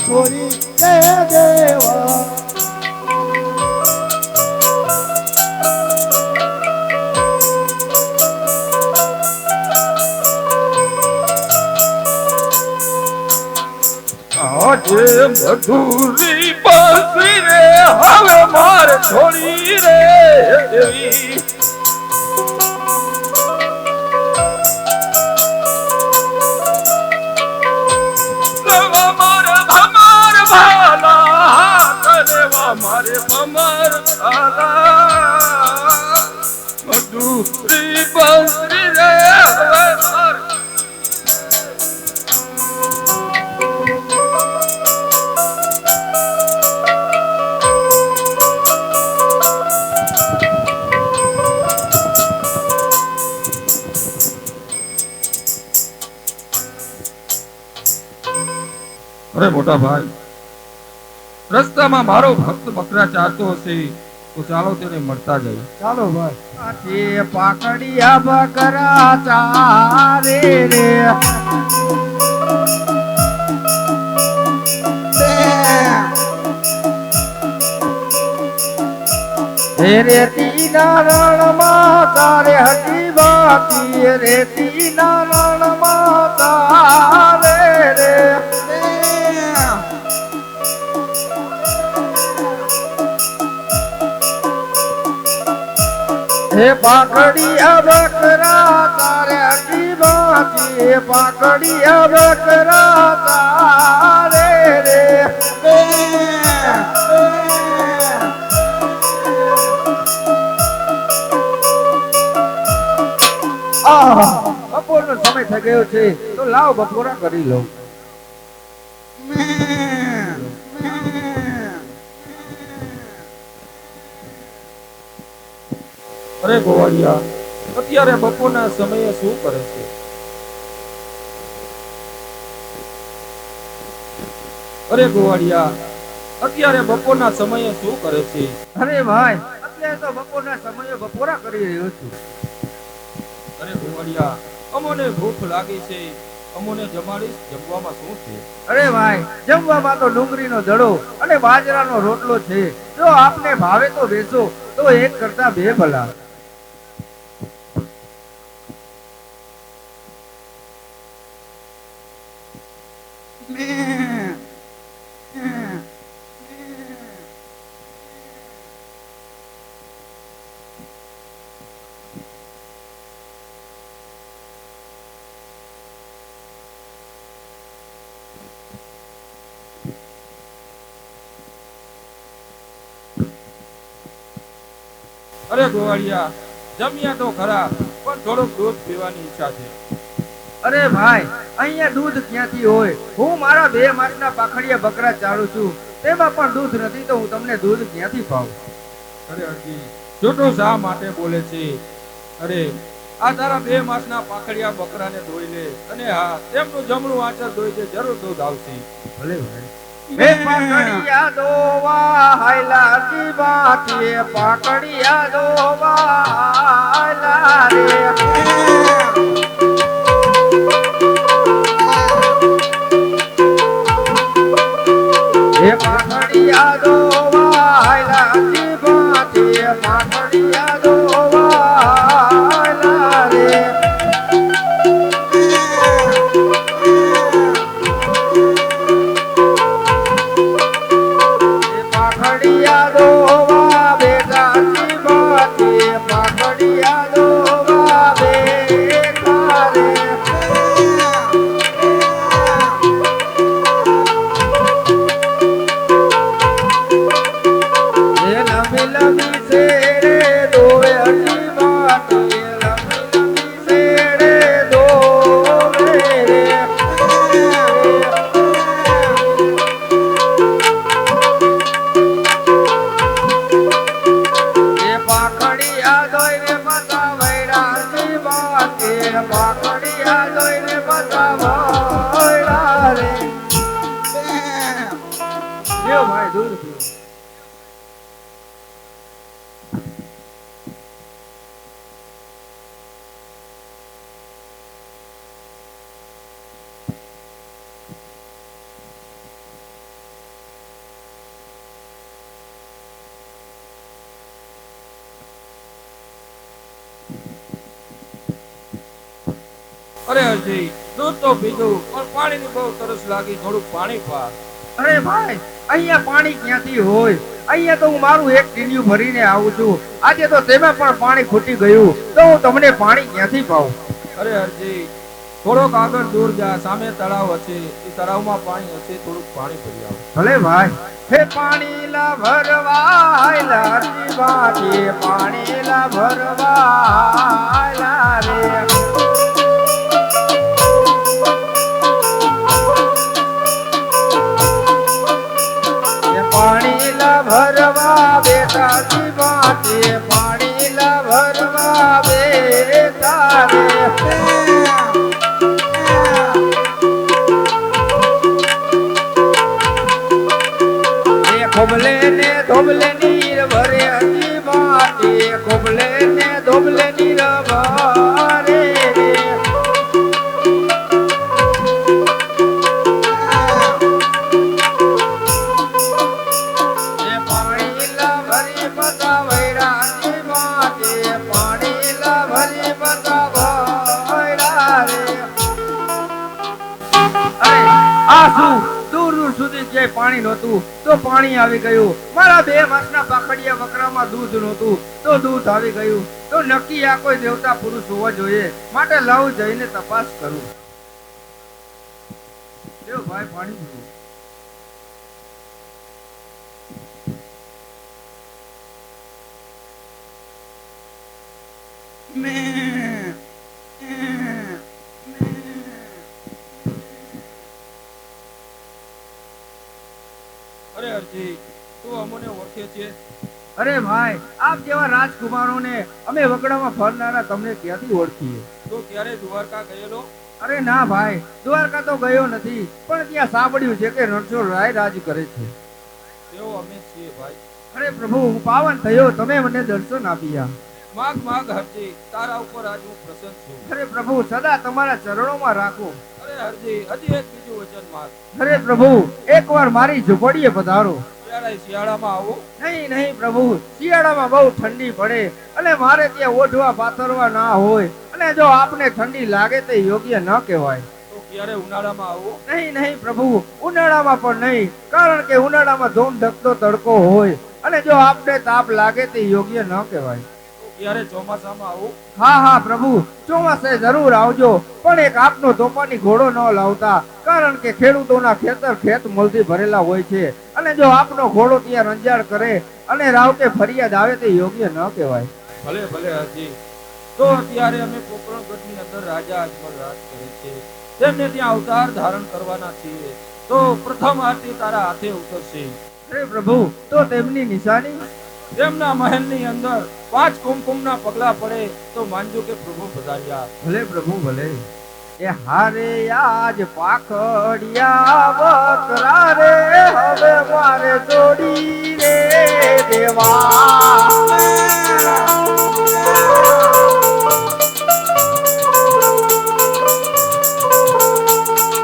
છોરી દે દેવા આજે મધુરી બાંસરી રે હવે માર છોડી રે દેવી મારે ભમર ભાલા મધુરી બાંસરી રે હવે માર અરે મોટા ભાઈ રસ્તામાં મારો ભક્ત બકરા ચારતો હશે તો ચાલો તેને મળતા જઈએ. ચાલો ભાઈ. પાકડિયા બકરા ચારે રે રેતી નારણ માં તારે હટી બાકી રેતી નારણ માં તારે રે હે પાકડિયા બકરા તારે હટી બાકી પાકડિયા બકરા તારે રે બપોરનો સમય થઈ ગયો છે તો લાવ બપોરા કરી લઉં. અરે ગોવાળિયા અત્યારે બપોરના સમયે શું કરે છે? અરે ગોવાળિયા અત્યારે બપોરના સમયે શું કરે છે? અરે ભાઈ અત્યારે તો બપોરના સમયે બપોરા કરી રહ્યો છું. અરે ગોવાળિયા અમોને ભૂખ લાગી છે, અમોને જમાડીશ. જમવામાં શું છે? અરે ભાઈ જમવામાં તો ડુંગળીનો દડો અને બાજરાનો રોટલો છે. જો આપને ભાવે તો બેસો, તો એક કરતા બે ભલા. અરે ગોવાળિયા જમ્યા તો ખરા, પણ થોડુંક દૂધ પીવાની ઈચ્છા છે. અરે ભાઈ અહીંયા દૂધ ક્યાંથી હોય? હું મારા 2 માસના પાખડિયા બકરા ચારું છું, તેમાં પણ દૂધ નથી તો હું તમને દૂધ ક્યાંથી પાઉં? અરે અરજી છોટું શા માટે બોલે છે? અરે આ તારા 2 માસના પાખડિયા બકરાને ધોઈ લે, અને હા તેમનું જમણું આંચળ ધોઈ દે, જરૂર દૂધ આવશે. ભલે ભાઈ. હે પાકડિયા દોવા હાયલા કી બાતી પાકડિયા દોવા હાયલા રે હે પાકડિયા દોવા હાયલા કી બાતી પાકડિયા દોવા હાયલા રે પાખડિયા દોવા બેગા કી બાતી પાખડિયા દોવા બેગા રે એ લંબી લંબી સેડે દોવે હટી બાતી લંબી લંબી સેડે દોવે રે પાખડિયા દોઈને માતા વૈરાની બાકે પાખડિયા દોઈને માતા વૈરા રે લ્યો ભાઈ દૂધ પીઓ. અરે હરજી, દૂધ તો પીધું પણ પાણીની બહુ તરસ લાગી, થોડુંક પાણી પા. અરે ભાઈ, અહીંયા પાણી ક્યાંથી હોય? અહીંયા તો હું મારું એક ટીન્યું ભરીને આવું છું. આજે તો તેમાં પણ પાણી ખૂટી ગયું, તો હું તમને પાણી ક્યાંથી પાઉં? અરે હરજી, થોડોક આગળ દૂર જા, સામે તળાવ હશે, એ તળાવમાં પાણી હશે, થોડુંક પાણી ભરી આવો. ભલે ભાઈ. હે પાણી લા ભરવા લારી બાટી, પાણી લા ભરવા રે. પાણી લા ભરવા બેટા જી બાટી, પાણી લા ભરવા બેટા રે. ખોબલે ને ધોબલે નીર ભરે હજી માટી, ખોબલે ને ધોબલે નીર ભરે રે. પાણી લા ભરી બધા વૈરા હજી માટી, પાણી લા ભરી બધા વૈરા રે. આ શું? દૂર દૂર સુધી ક્યાંય પાણી નહોતું તો પાણી આવી ગયું. મારા 2 માસના પાખડિયા બકરામાં દૂધ નહોતું તો દૂધ આવી ગયું. તો નક્કી આ કોઈ દેવતા પુરુષ હોવા જોઈએ, માટે લાવ જઈને તપાસ કરું. દેવ ભાઈ પાણી પીવું. અરે હરજી, તું અમને ઓળખે છે? અરે ભાઈ, આપ જેવા રાજકુમારોને અમે વગડામાં ફરનારા તમને ક્યાંથી ઓળખીએ? તું ક્યારે દ્વારકા ગયેલો? અરે ના ભાઈ, દ્વારકા તો ગયો નથી, પણ ત્યાં સાંભળ્યું છે કે રણછોડ રાય રાજ કરે છે. તેઓ અમે છીએ ભાઈ. અરે પ્રભુ, હું પાવન થયો, તમે મને દર્શન આપ્યા. માગ માગ હરજી, તારા ઉપર આજ હું પ્રસન્ન છું. અરે પ્રભુ, સદા તમારા ચરણોમાં રાખો. અરે હરજી, હજી એક બીજું વચન માગ. અરે પ્રભુ, એકવાર મારી ઝૂંપડીએ પધારો. શિયાળામાં આવો? નહીં નહીં પ્રભુ, શિયાળામાં બહુ ઠંડી પડે અને મારે ત્યાં ઓઢવા પાથરવા ના હોય, અને જો આપને ઠંડી લાગે તો યોગ્ય ન કહેવાય. તો ક્યારે ઉનાળામાં આવો? નહીં નહીં પ્રભુ, ઉનાળામાં પણ નહીં, કારણ કે ઉનાળામાં ધૂમ ધકતો તડકો હોય, અને જો આપને તાપ લાગે તો યોગ્ય ન કહેવાય. ક્યારે ચોમાસામાં આવું? હા હા પ્રભુ, ચોમાસે જરૂર આવજો, પણ એક આપનો તોફાની ઘોડો ન લાવતા, કારણ કે ખેડૂતોના ખેતર ખેત મોલથી ભરેલા હોય છે, અને જો આપનો ઘોડો ત્યાં રંજાડ કરે અને રાવકે ફરિયાદ આવે તો યોગ્ય ન કહેવાય. ભલે ભલે હરજી. તો અત્યારે અમે પોકરણગઢની અંદર રાજા અજમલ રાજ કરે છે, તેમને ત્યાં અવતાર ધારણ કરવાના છીએ, તો પ્રથમ આરતી તારા હાથે ઉતરશે. અરે પ્રભુ, તો તેમની નિશાની? તેમના મહેલની અંદર 5 કુમકુમના પગલા પડે તો માનજો કે પ્રભુ પધાર્યા. ભલે પ્રભુ ભલે. એ હારે આજ પાખડિયા બકરા રે, હવે મારે જોડી રે દેવા.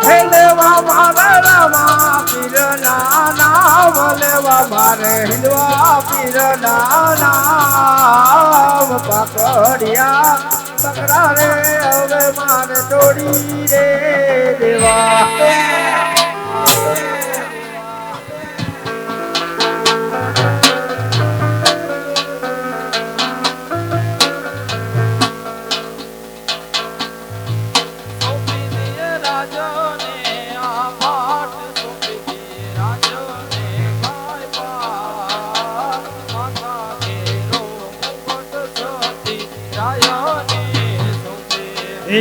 હે લેવા મારા રામા પીરના નામ, લેવા મારે હિંદવા પીરના નામ. પાખડિયા બકરા રે, હવે મારે જોડી રે દેવા.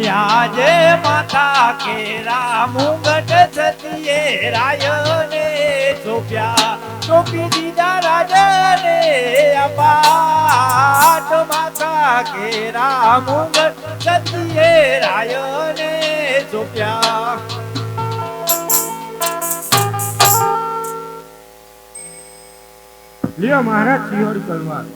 આજે માતા કેરા મુંગટ સતીએ રાયને સોપ્યા, સોપી દીધા રાજને અપાટ. માતા કેરા મુંગટ સતીએ રાયને સોપ્યા. લ્યો મહારાજ સિંહોરી તલવાર.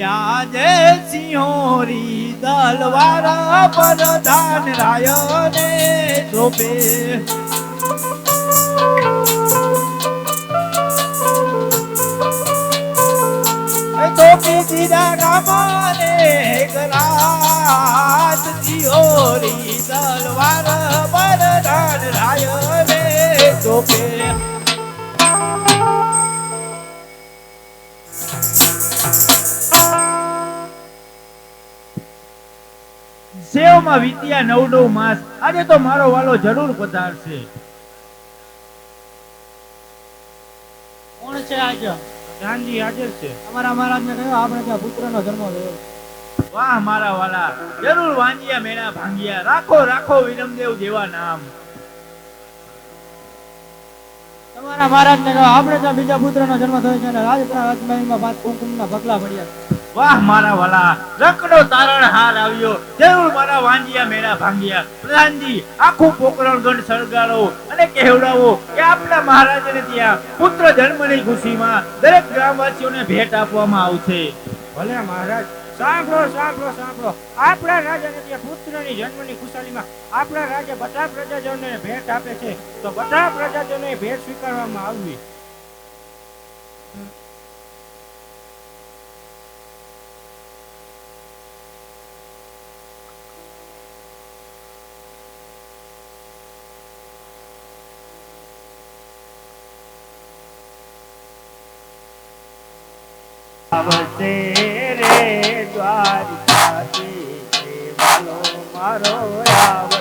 આજે સિંહોરી દલવારા પ્રધાન રાયને શોભે. તો ગોપી દીધા ગામાને ગરાત સિહોરી તલવાર બરદાન રાય રે ગોપે સેવમાં વીત્યા 9 માસ આજે તો મારો વાલો જરૂર પધારશે. કોણ છે આજે? ગાંધી હાજર છે. અમારા મહારાજને કહ્યું આપણે ત્યાં પુત્રનો જન્મ થયો. વાહ મારા વાલા, જરૂર વાંજ્યા મેળા ભાંગ્યા, રાખો રાખો વિરમદેવ જેવા નામ. તમારા મહારાજને કહ્યું આપણે ત્યાં બીજા પુત્રનો જન્મ થયો છે અને રાજપુરા રાજમહેલમાં 5 કુમકુમના પગલા પડ્યા. વાહ મારા વાલા, રકડો તારણ હાર આવ્યો, જરૂર મારા વાંજિયા મેળા ભાંગ્યા. પ્રધાનજી, આખું પોકરણગઢ સળગાડો અને કહેવડાવો કે આપણા મહારાજને ત્યાં પુત્ર જન્મની ખુશીમાં દરેક ગ્રામવાસીઓને ભેટ આપવામાં આવશે. ભલે મહારાજ, સાંભળો સાંભળો સાંભળો, આપણા રાજાને ત્યાં પુત્રની જન્મની ખુશાલીમાં આપણા રાજા બધા પ્રજાજનોને ભેટ આપે છે, તો બધા પ્રજાજનોએ ભેટ સ્વીકારવામાં આવવી. આવશે રે દ્વારિકાથી વાલો મારો આવશે.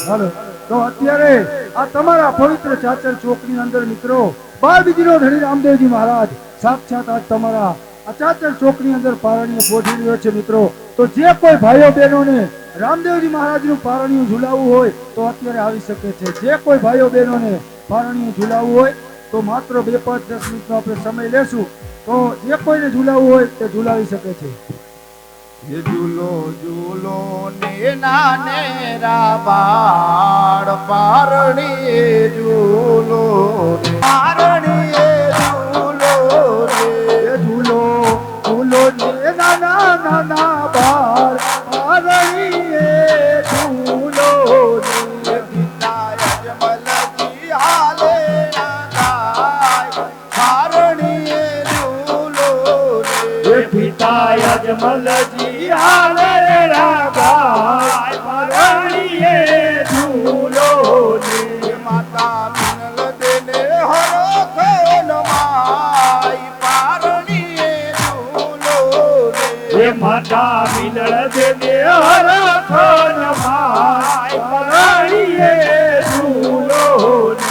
હાલો તો અત્યારે આ તમારા પવિત્ર ચાચર ચોકની અંદર મિત્રો 12 બીજીનો ધણી રામદેવજી મહારાજ સાક્ષાત આજ તમારા આ ચાચર ચોકની અંદર પારણીય પોઢી રહ્યો છે મિત્રો. તો જે કોઈ ભાઈઓ બહેનોને રામદેવજી મહારાજનું પારણીયું ઝુલાવવું હોય તો અત્યારે આવી શકે છે. જે કોઈ ભાઈઓ બહેનોને પારણીયું ઝુલાવવું હોય તો માત્ર 2, 5, 10 મિનિટનો આપણે સમય લેશું. તો જે કોઈને ઝુલાવવું હોય તે ઝુલાવી શકે છે. ઝૂલો ઝૂલો ને નાને રાબાળ પારણીએ ઝૂલો પારણીએ ઝૂલો રે ઝૂલો ઝૂલો ને નાના નાના બાળ પારણીએ ઝૂલો રે પિતા અજમલજી હાલે નાગાય પારણીએ ઝૂલો રે પિતા અજમલજી હાલે રાગાય પારણીએ ઝૂલો રે માતા મિનલ દેને હરખન માય પારણીએ ઝૂલો રે માતા મિનલ દેને હરખન માય પારણીએ ઝૂલો રે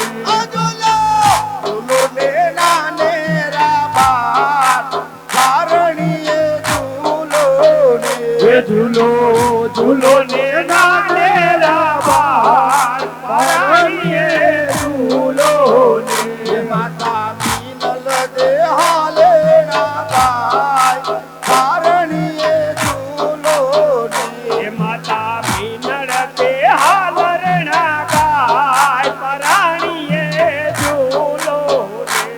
ઝૂલો ને નાને રાબાર પારણીએ ઝૂલો ઝૂલો ને નાને રાબાર પારણીએ ઝૂલો ને માતા મિનલ દે હાલે નાગાય પારણીએ ઝૂલો ને માતા મિનલ દે હાલે નાગાય પારણીએ ઝૂલો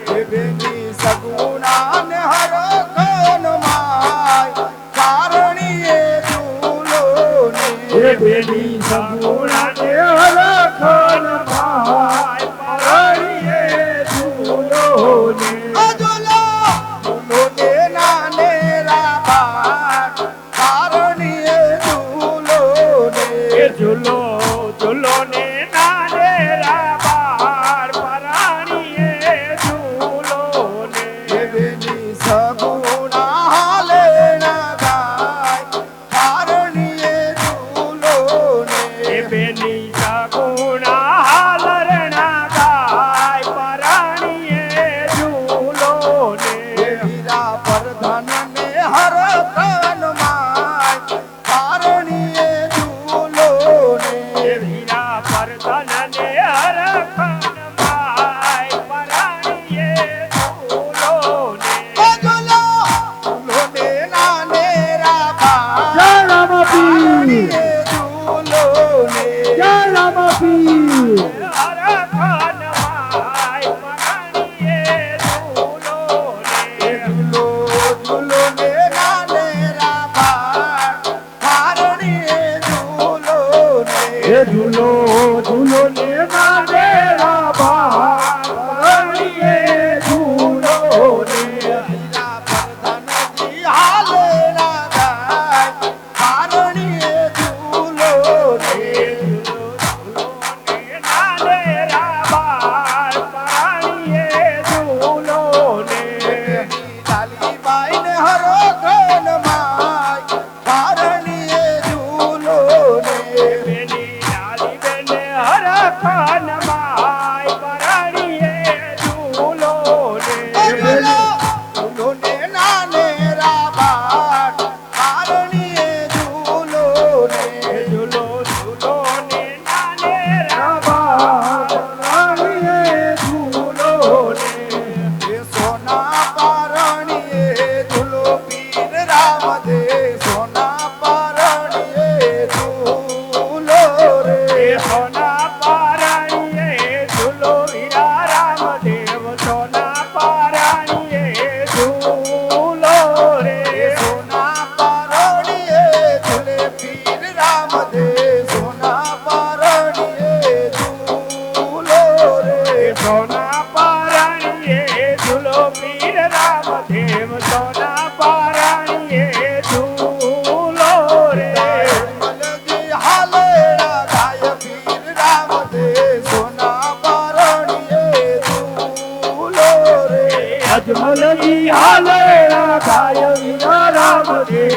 ને બેની સગુણા ને હરખન માય પારણીએ બેની સગુણા ને હરખન માય પારણીએ ઝૂલો ને ઝૂલો ને નાને રાબાર પારણીએ ઝૂલો ને ઝૂલો ઝૂલો ને નાને રાબાર પારણીએ ઝૂલો ને બેની સગુણા હાલે નાગાય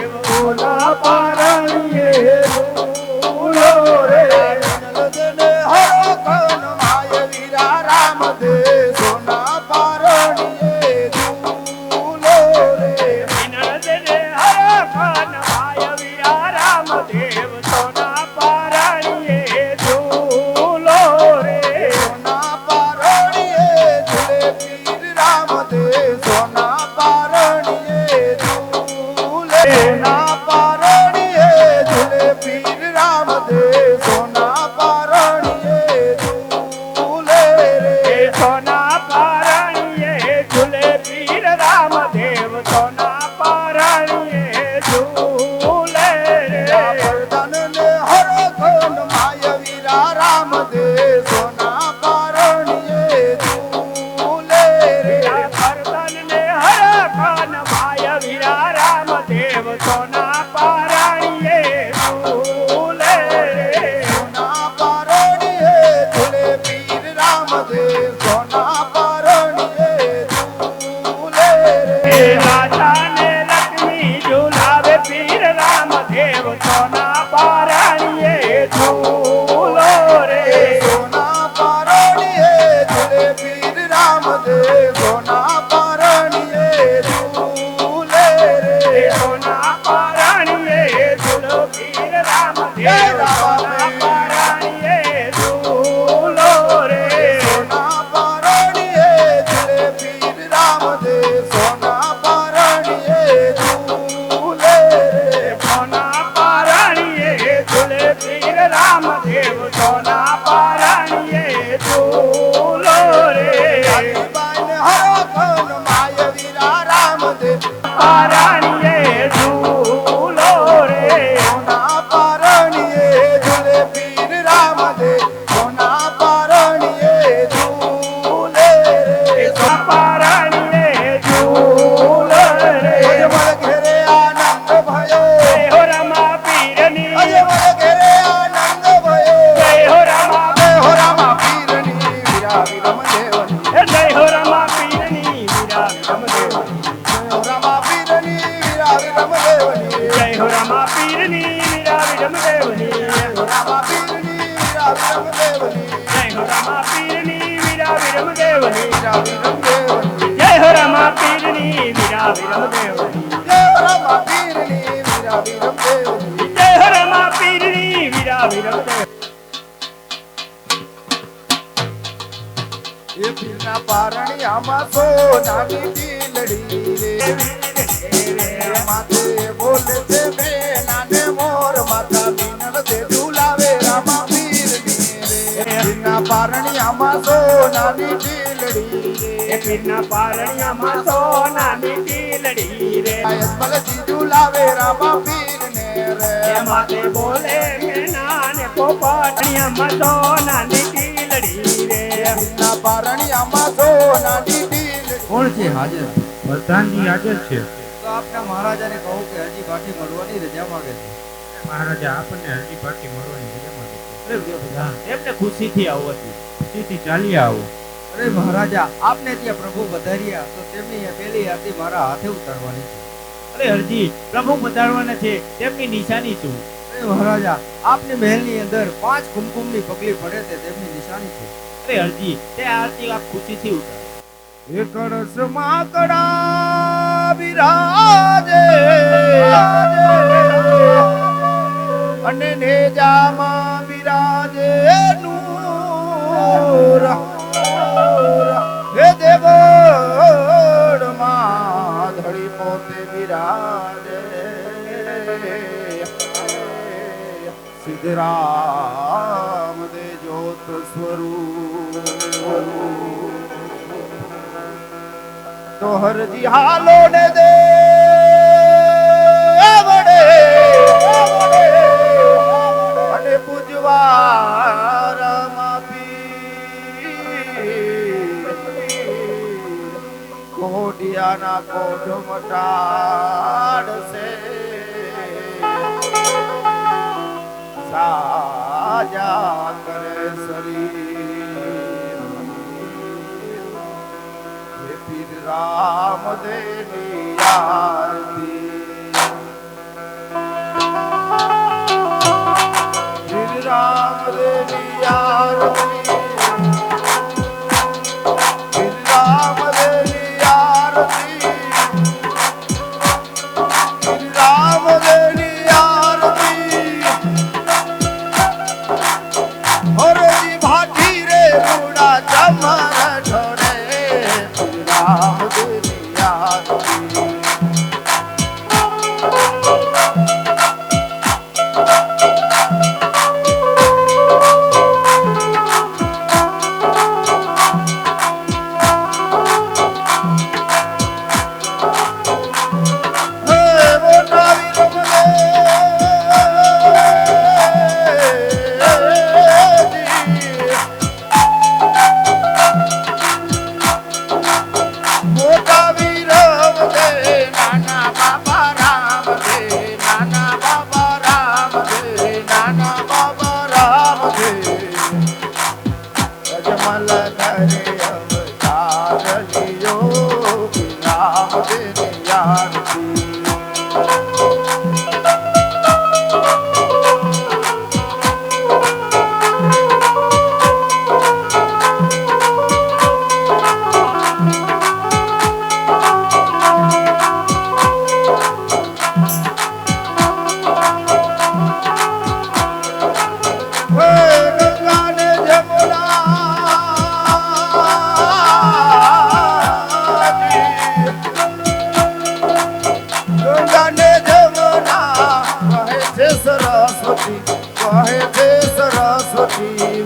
રામદેવ સોના પારણીએ ઝૂલો રે નલદને હરો કન માય વીરા રામદેવ સોના પારણીએ ઝૂલો રે નરદને હરખન માય વીરા રામદેવ સોના પારણીએ ઝૂલો રે સોના પારણીએ ઝૂલે પીર રામદેવ સોના પારણીએ ઝૂલે સોના પારણીએ ઝૂલે પીર રામદેવ સોના પારણીએ ઝૂલે રે સોના પારણીએ ઝૂલે પીર રામદેવ સોના પારણીએ ઝૂલે રે વર્ધનને હરખન માય વીરા રામદેવ સોના પારણીએ ઝૂલે રે કરતનને હરખન માય વીરા રામદેવ સોના પારણીએ ઝૂલે રે સોના પારણીએ ઝૂલે પીર રામદેવ સોના પારણીએ ઝૂલે રે રાજાને લક્ષ્મી ઝુલાવે પીર રામદેવ સોના પારણીએ ઝૂલો રે સોના પારણીએ ઝૂલે પીર રામદેવ સોના પારણીએ ઝૂલે રે સોના પારણીએ ઝૂલો પીર રામદેવ સોના પારણીએ ઝૂલો રે સોના પારણીએ ઝૂલે પીર રામદેવ સોના પારણીએ ઝૂલે રે સોના પારણીએ ઝૂલે પીર રામદેવ સોના પારણીએ ઝૂલો રે બાઈન હરખન માય વીરા રામદેવ પારણીએ ઝૂલો રે સોના પારણીએ ઝૂલે પીર રામદેવ સોના પારણીએ ઝૂલે રે પારણીએ ઝૂલો રે અજમલ ઘેરે આનંદ ભયો જય હો રમા પીરની અજમલ ઘેરે આનંદ ભયો જય હો રમા જય હો રામા પીરની વીરા વિરમ દેવની જય હો રમા પીરની વીરા રમદેવની જય હો રામા પીરની વીરા વિરમ દેવની જય હો રમા પીરની વીરા રમદેવની જય હો રામા પીરની વીરા વિરમ દેવની જય હો રમા પીરની વીરા રમદેવની વીરા વિરમ દેવની જય હો રમા પીરની વીરા રમદેવની જય હો રામા પીરની વીરા વિરમ દેવની જય હો રમા પીરની વીરા રમદેવની એ પીરના પારણી આમાં સોનાની ડીલડી રે માથે બોલે છે બેના ને મોર માથા પીનલ તે ઝુલાવે રામા પીરની રે પીરના પારણી આમાં સોનાની ડીલડી એ પીરના પારણિયામાં સોનાની ટીલડી રે અજમલજી ઝુલાવે રામા પીરને રે એ માથે બોલે મેના ને પોપટણિયામાં સોનાની ટીલડી રે પીરના પારણી આમાં સોનાની ડીલડી કોણ છે હાજર? પ્રધાનજી હાજર છે તો આપના મહારાજાને કહું કે હજી પાછી મળવાની રજા માંગે છે. મહારાજા આપણને હરજી પાછી મળવાની રજા માંગે છે એમને ખુશીથી આવવાથી ખુશીથી ચાલી આવો અરે મહારાજા, આપને ત્યાં પ્રભુ વધાર્યા તો તેમની એ પેલી આરતી મારા હાથે ઉતારવાની છે. અરે હરજી પ્રભુ પધારવાના છે તેમની નિશાની શું? અરે મહારાજા, આપની મહેલની અંદર 5 કુમકુમની પગલી પડે તે તેમની નિશાની છે. અરે હરજી તે આરતી આપ ખુશીથી ઉતારો. એ કળશમાં કડા બિરાજે અને નેજામાં બિરાજે નૂર હે દેવળમાં ધડી પોતે બિરાજે સિદ્ધરામ દે જ્યોત સ્વરૂપ તો હરજી હાલો ને દે વડે અને પૂજવા રમાપી કોડિયાના કોઢ મટાડશે સાજા કરે શરીર હે પીર રામ દેની આરતી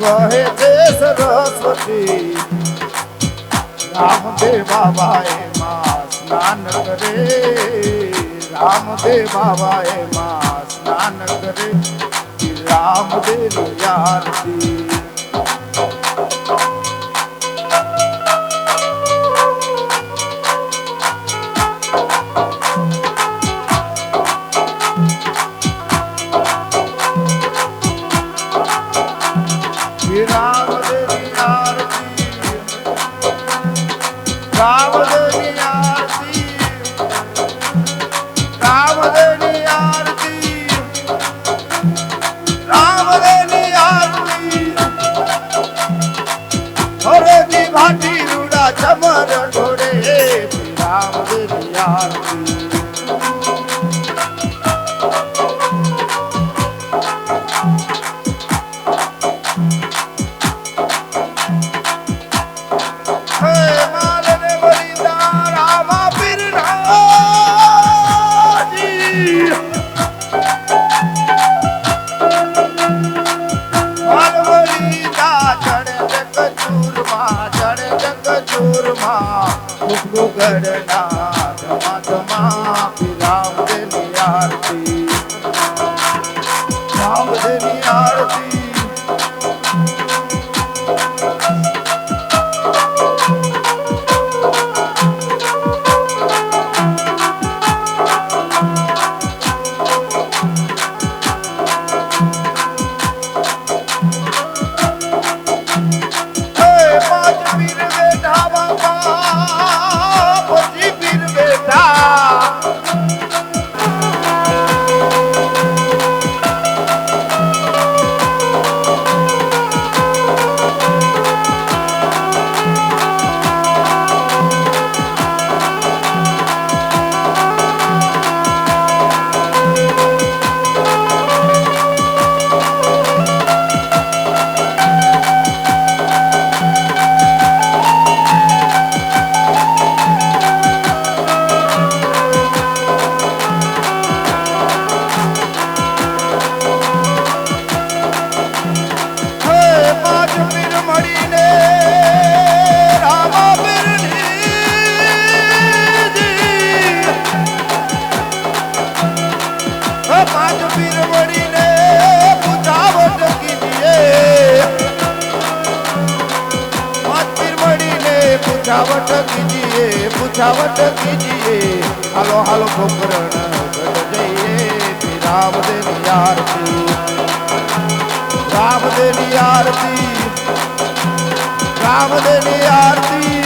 વહે છે સરસ્વતી રામદેવ બાબાએ માં સ્નાન કરે રામદેવ બાબાએ માં સ્નાન કરે રામદેવ આરતી રામદેવની આરતી રામદેવની આરતી રામદેવની આરતી હરેજી ભાટી રૂડા ચમર ઢોળે રામદેવની આરતી ગઢના ધમા ધમા રામદેવની આરતી રામદેવની આરતી પૂછાવટ કીજીએ હાલો હાલો પોકરણ ગઢ જઈએ રામદેવની આરતી રામદેવની આરતી રામદેવની આરતી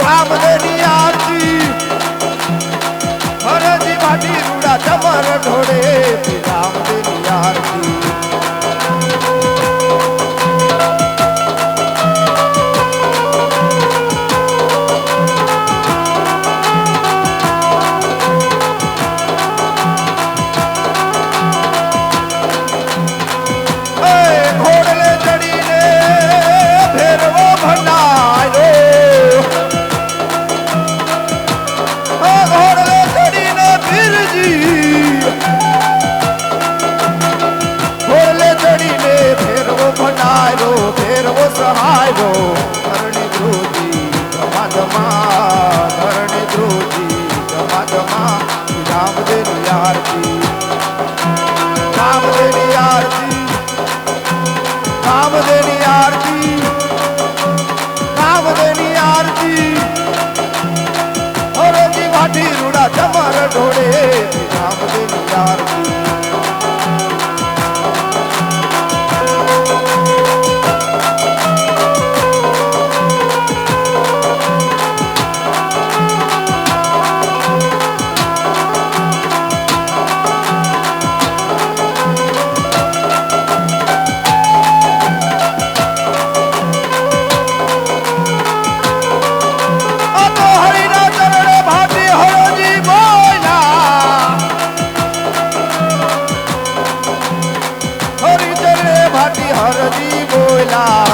રામદેવની આરતી હરજી ભાટી રૂડા ચમર ઢોળે રામદેવની આરતી ફેરવો સહાયવો ધરણી ધ્રુજી ધમા ધમા ધરણી ધ્રુજી ધમા ધમા રામદેવની આરતી રામદેવની આરતી રામદેવની આરતી રામદેવની આરતી હરજી ભાટી રૂડા ચમર ઢોળે રામદેવની આરતી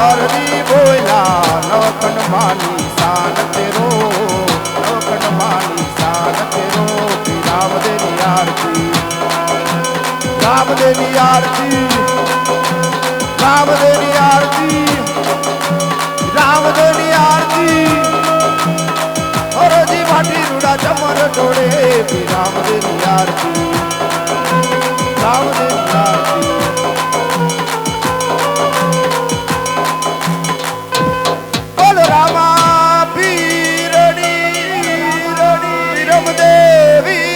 હરજી બોયલા નવખંડ માની શાન તેરો નવખંડ માની શાન તેરો રામદેવની આરતી રામદેવની આરતી રામદેવની આરતી રામદેવની આરતી હરજી માટી રૂડા ચમર ટોળે રામદેવની આરતી રામદેવની આરતી બોલ રામા પીરની રમદેવી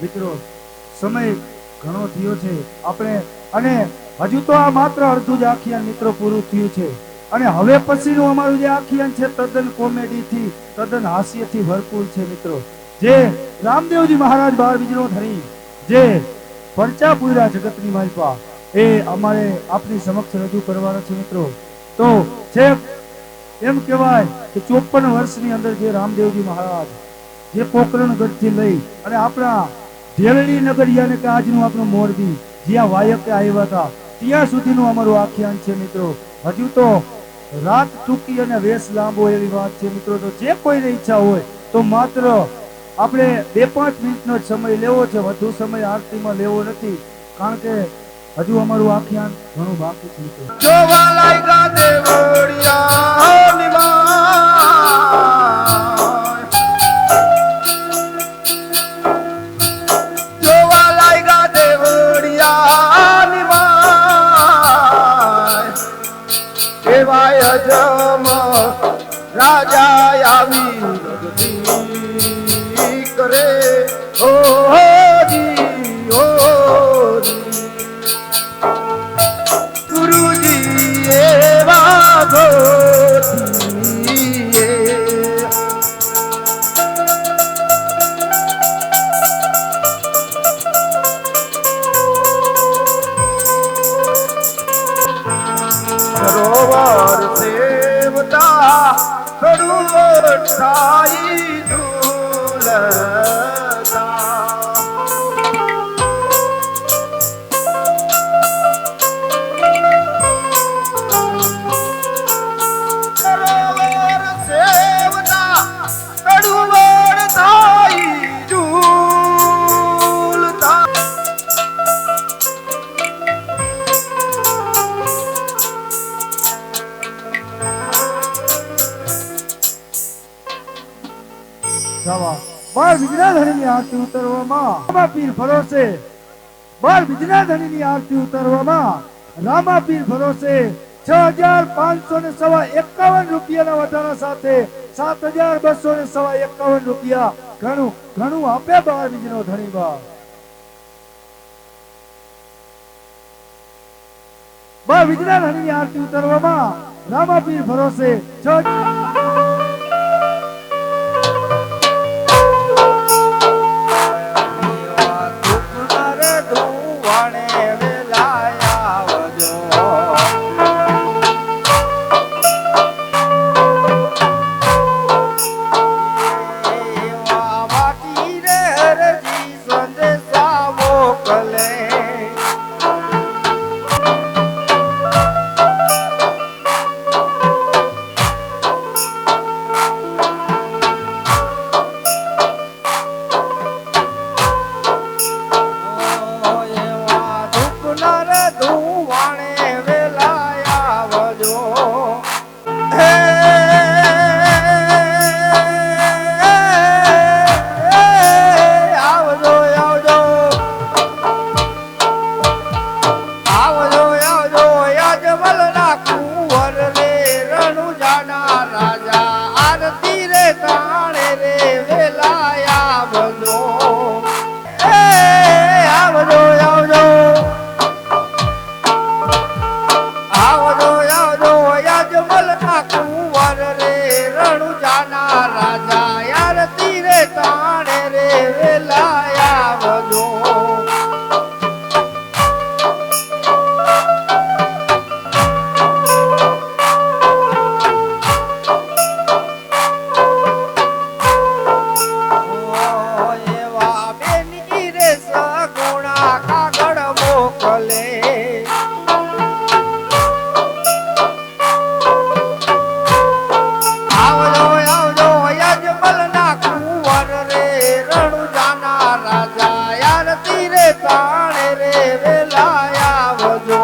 મિત્રો સમય ઘણો થયો છે આપણે અને હજુ તો આ માત્ર અડધું જ આખ્યાન મિત્રો પૂરું થયું છે અને હવે પછીનું અમારું જે આખ્યાન છે તદ્દન કોમેડીથી તદ્દન હાસ્યથી ભરપૂર છે મિત્રો જે રામદેવજી મહારાજ 12 બીજનો ધણી જે પરચા પૂરા જગતની માલપા એ અમારે આપની સમક્ષ રજૂ કરવાના છે મિત્રો તો છે એમ કહેવાય કે 54 વર્ષની અંદર જે રામદેવજી મહારાજ જે પોકરણગઢથી લઈ અને આપણા ધેલડી નગરિયાને કે આજનું આપણું મોરબી જ્યાં વાયકે આવ્યા હતા ત્યાં સુધીનું અમારું આખ્યાન છે મિત્રો હજુ તો રાત ટૂંકી અને વેશ લાંબો એવી વાત છે મિત્રો તો જે કોઈને ઈચ્છા હોય તો માત્ર આપણે 2-5 મિનિટનો જ સમય લેવો છે વધુ સમય આરતીમાં લેવો નથી કારણ કે હજુ અમારું આખ્યાન ઘણું બાકી છે મિત્રો જોવા લાગ્યા દેવળિયાની માય જોવા લાગ્યા દેવળિયાની માય કેવાય અજમ રાજા આવી જગતી કરે ઓ જી ઓ જી ગુરુજી એવા ગોતીએ સરોવર સેવતા સરોવર સાઈ ઝૂલતા સરોવર સેવતા સરોવર સાઈ ઝૂલતા જવા 12 બીજના ધણીની આરતી ઉતારવામાં રામાપીર ભરોસે 12 બીજના ધણીની આરતી ઉતારવામાં રામાપીર ભરોસે 6551 રૂપિયાના વધારા સાથે 7251 રૂપિયા ઘણું ઘણું આપે 12 બીજનો ધણી બા 12 બીજના ધણીની આરતી ઉતારવામાં રામાપીર ભરોસે વેલા આવજો.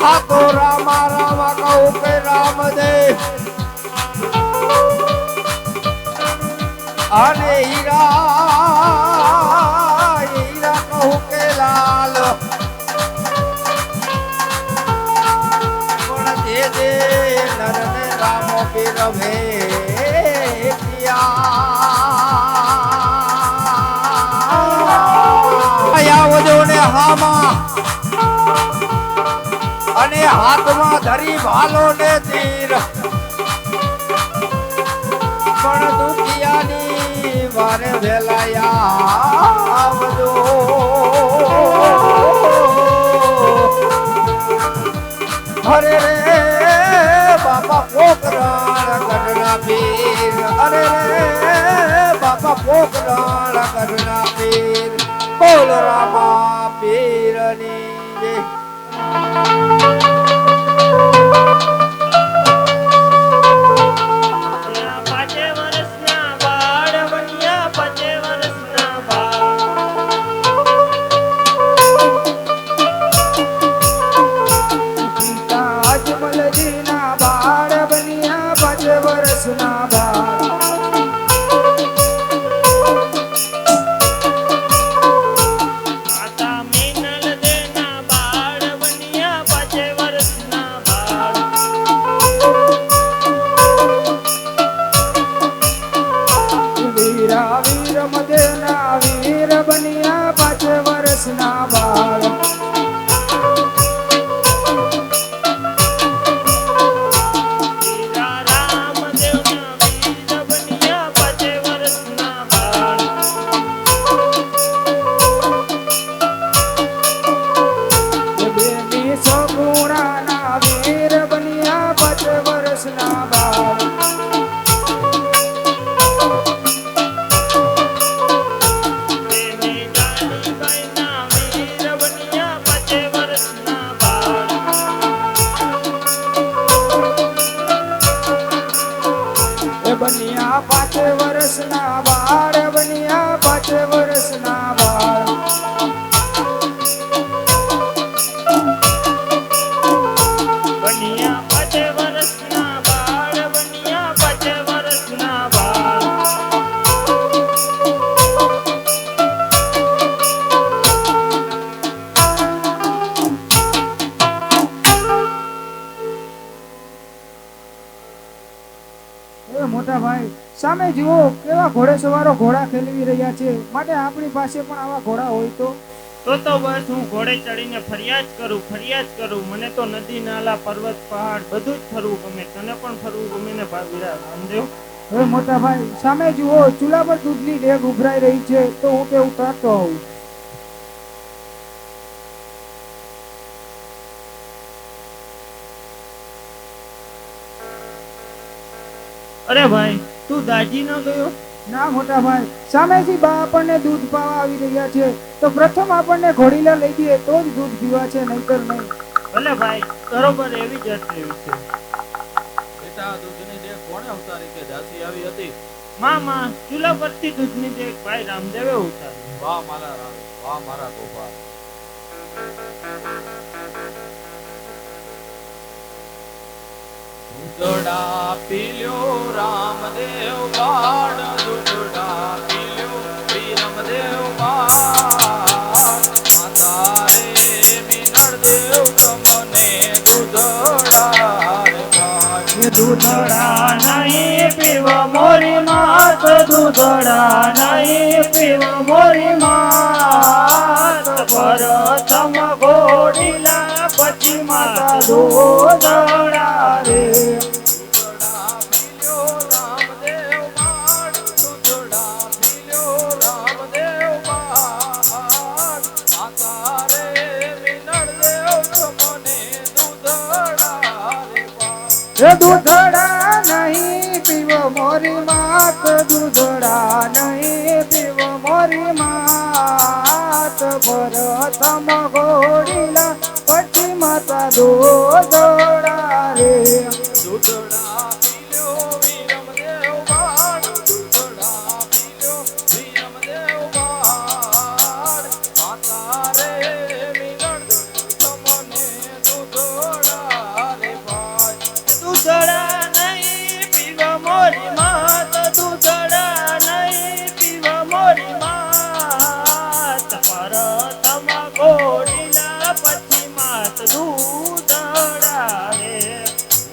હા તો રામા રામા કહું કે રામદેવ અને હીરા હીરા કહું કે લાલ પણ જે જે નરને રામો પીરવે આવજો ને હામાં અને હાથમાં ધરી ભાલો ને તીર પણ દુખિયાની વારે વેલાયા આવજો. અરે રે બાપા પોકરાણ ગઢના પીર અરે રે બાપા પોકરાણ ગઢના પીર બોલ રામા પીરની જય. અજમલજીના બાળ બન્યા 5 વર્ષના બાળ. માતા મીનલ દેના બાળ બન્યા 5 વર્ષના બાળ. વીરા વીર મદેના વીર બન્યા 5 વર્ષના બાળ. હીરા રામદેવના વીર બન્યા 5 વર્ષના બાળ. બેની સગુણાના વીર બન્યા 5 વર્ષના બાળ. દેવી જાનીબાઈના વીર બન્યા 5 વર્ષના બાળ. એ બન્યા 5 વર્ષના બાળ બન્યા 5 વર્ષના બાળ. બન્યા 5 વર્ષના બાળ બન્યા 5 વર્ષના બાળ. એ મોટા ભાઈ સામે જુઓ કેવા ઘોડેસવારો ઘોડા ખેલવી રહ્યા છે. માટે આપણી પાસે પણ આવા ઘોડા હોય તો તો બસ હું ઘોડે ચડીને ફરિયાદ કરું. મને તો નદી નાલા પર્વત પહાડ બધું જ ફરવું ગમે. તને પણ ફરવું ગમે ને વીરા રામદેવ? હવે મોટા ભાઈ સામે જુઓ ચૂલા પર દૂધની ડેગ ઉભરાઈ રહી છે તો હું તે ઉતારતો આવું. અરે ભાઈ તું દાજી ન ગયો? ના મોટા ભાઈ સામેથી બા આપણને દૂધ પાવા આવી રહ્યા છે તો પ્રથમ આપણને ઘોડીલા લઈ દઈએ તો જ દૂધ પીવા છે, નહીતર નહીં. ભલે ભાઈ બરોબર એવી જ એવી છે. બેટા દૂધની ડેક કોણે ઉતારી કે દાસી આવી હતી? માં ચૂલા પરથી દૂધની ડેક ભાઈ રામદેવે ઉતારી. વાહ મારા રામ, વાહ મારા ગોપાલ. દૂધડા પીલ્યો રામદેવ બાળ, દૂધડા પીલ્યો શ્રી રામદેવ બાળ. માતા રે મિનળ દેવ તમને દૂધડા રે બાળ. દૂધડા નહીં પીવા મોરી માત, દૂધડા નહીં પીવા મોરી માત. પ્રથમ ઘોડીલા પછી માતા દૂધડા રે. દૂધડા પીલ્યો રામ એ દૂધડા નહીં પીવો મોરી માત, દૂધડા નહીં પીવો મોરી માત, પ્રથમ ઘોડીલા પછી માતા દૂધડા રે. દૂધડા પીલ્યો વીરમદેવ બાળ, દૂધડા પીલ્યો વીરમદેવ બાળ, માતા રે મિલન તમને દૂધડા રે ભાઈ. દૂધડા નહીં પીવા મોરી માત, દૂધડા નહીં પીવા મોરી માત, પ્રથમ ઘોડીલા પછી માત દૂધડા રે.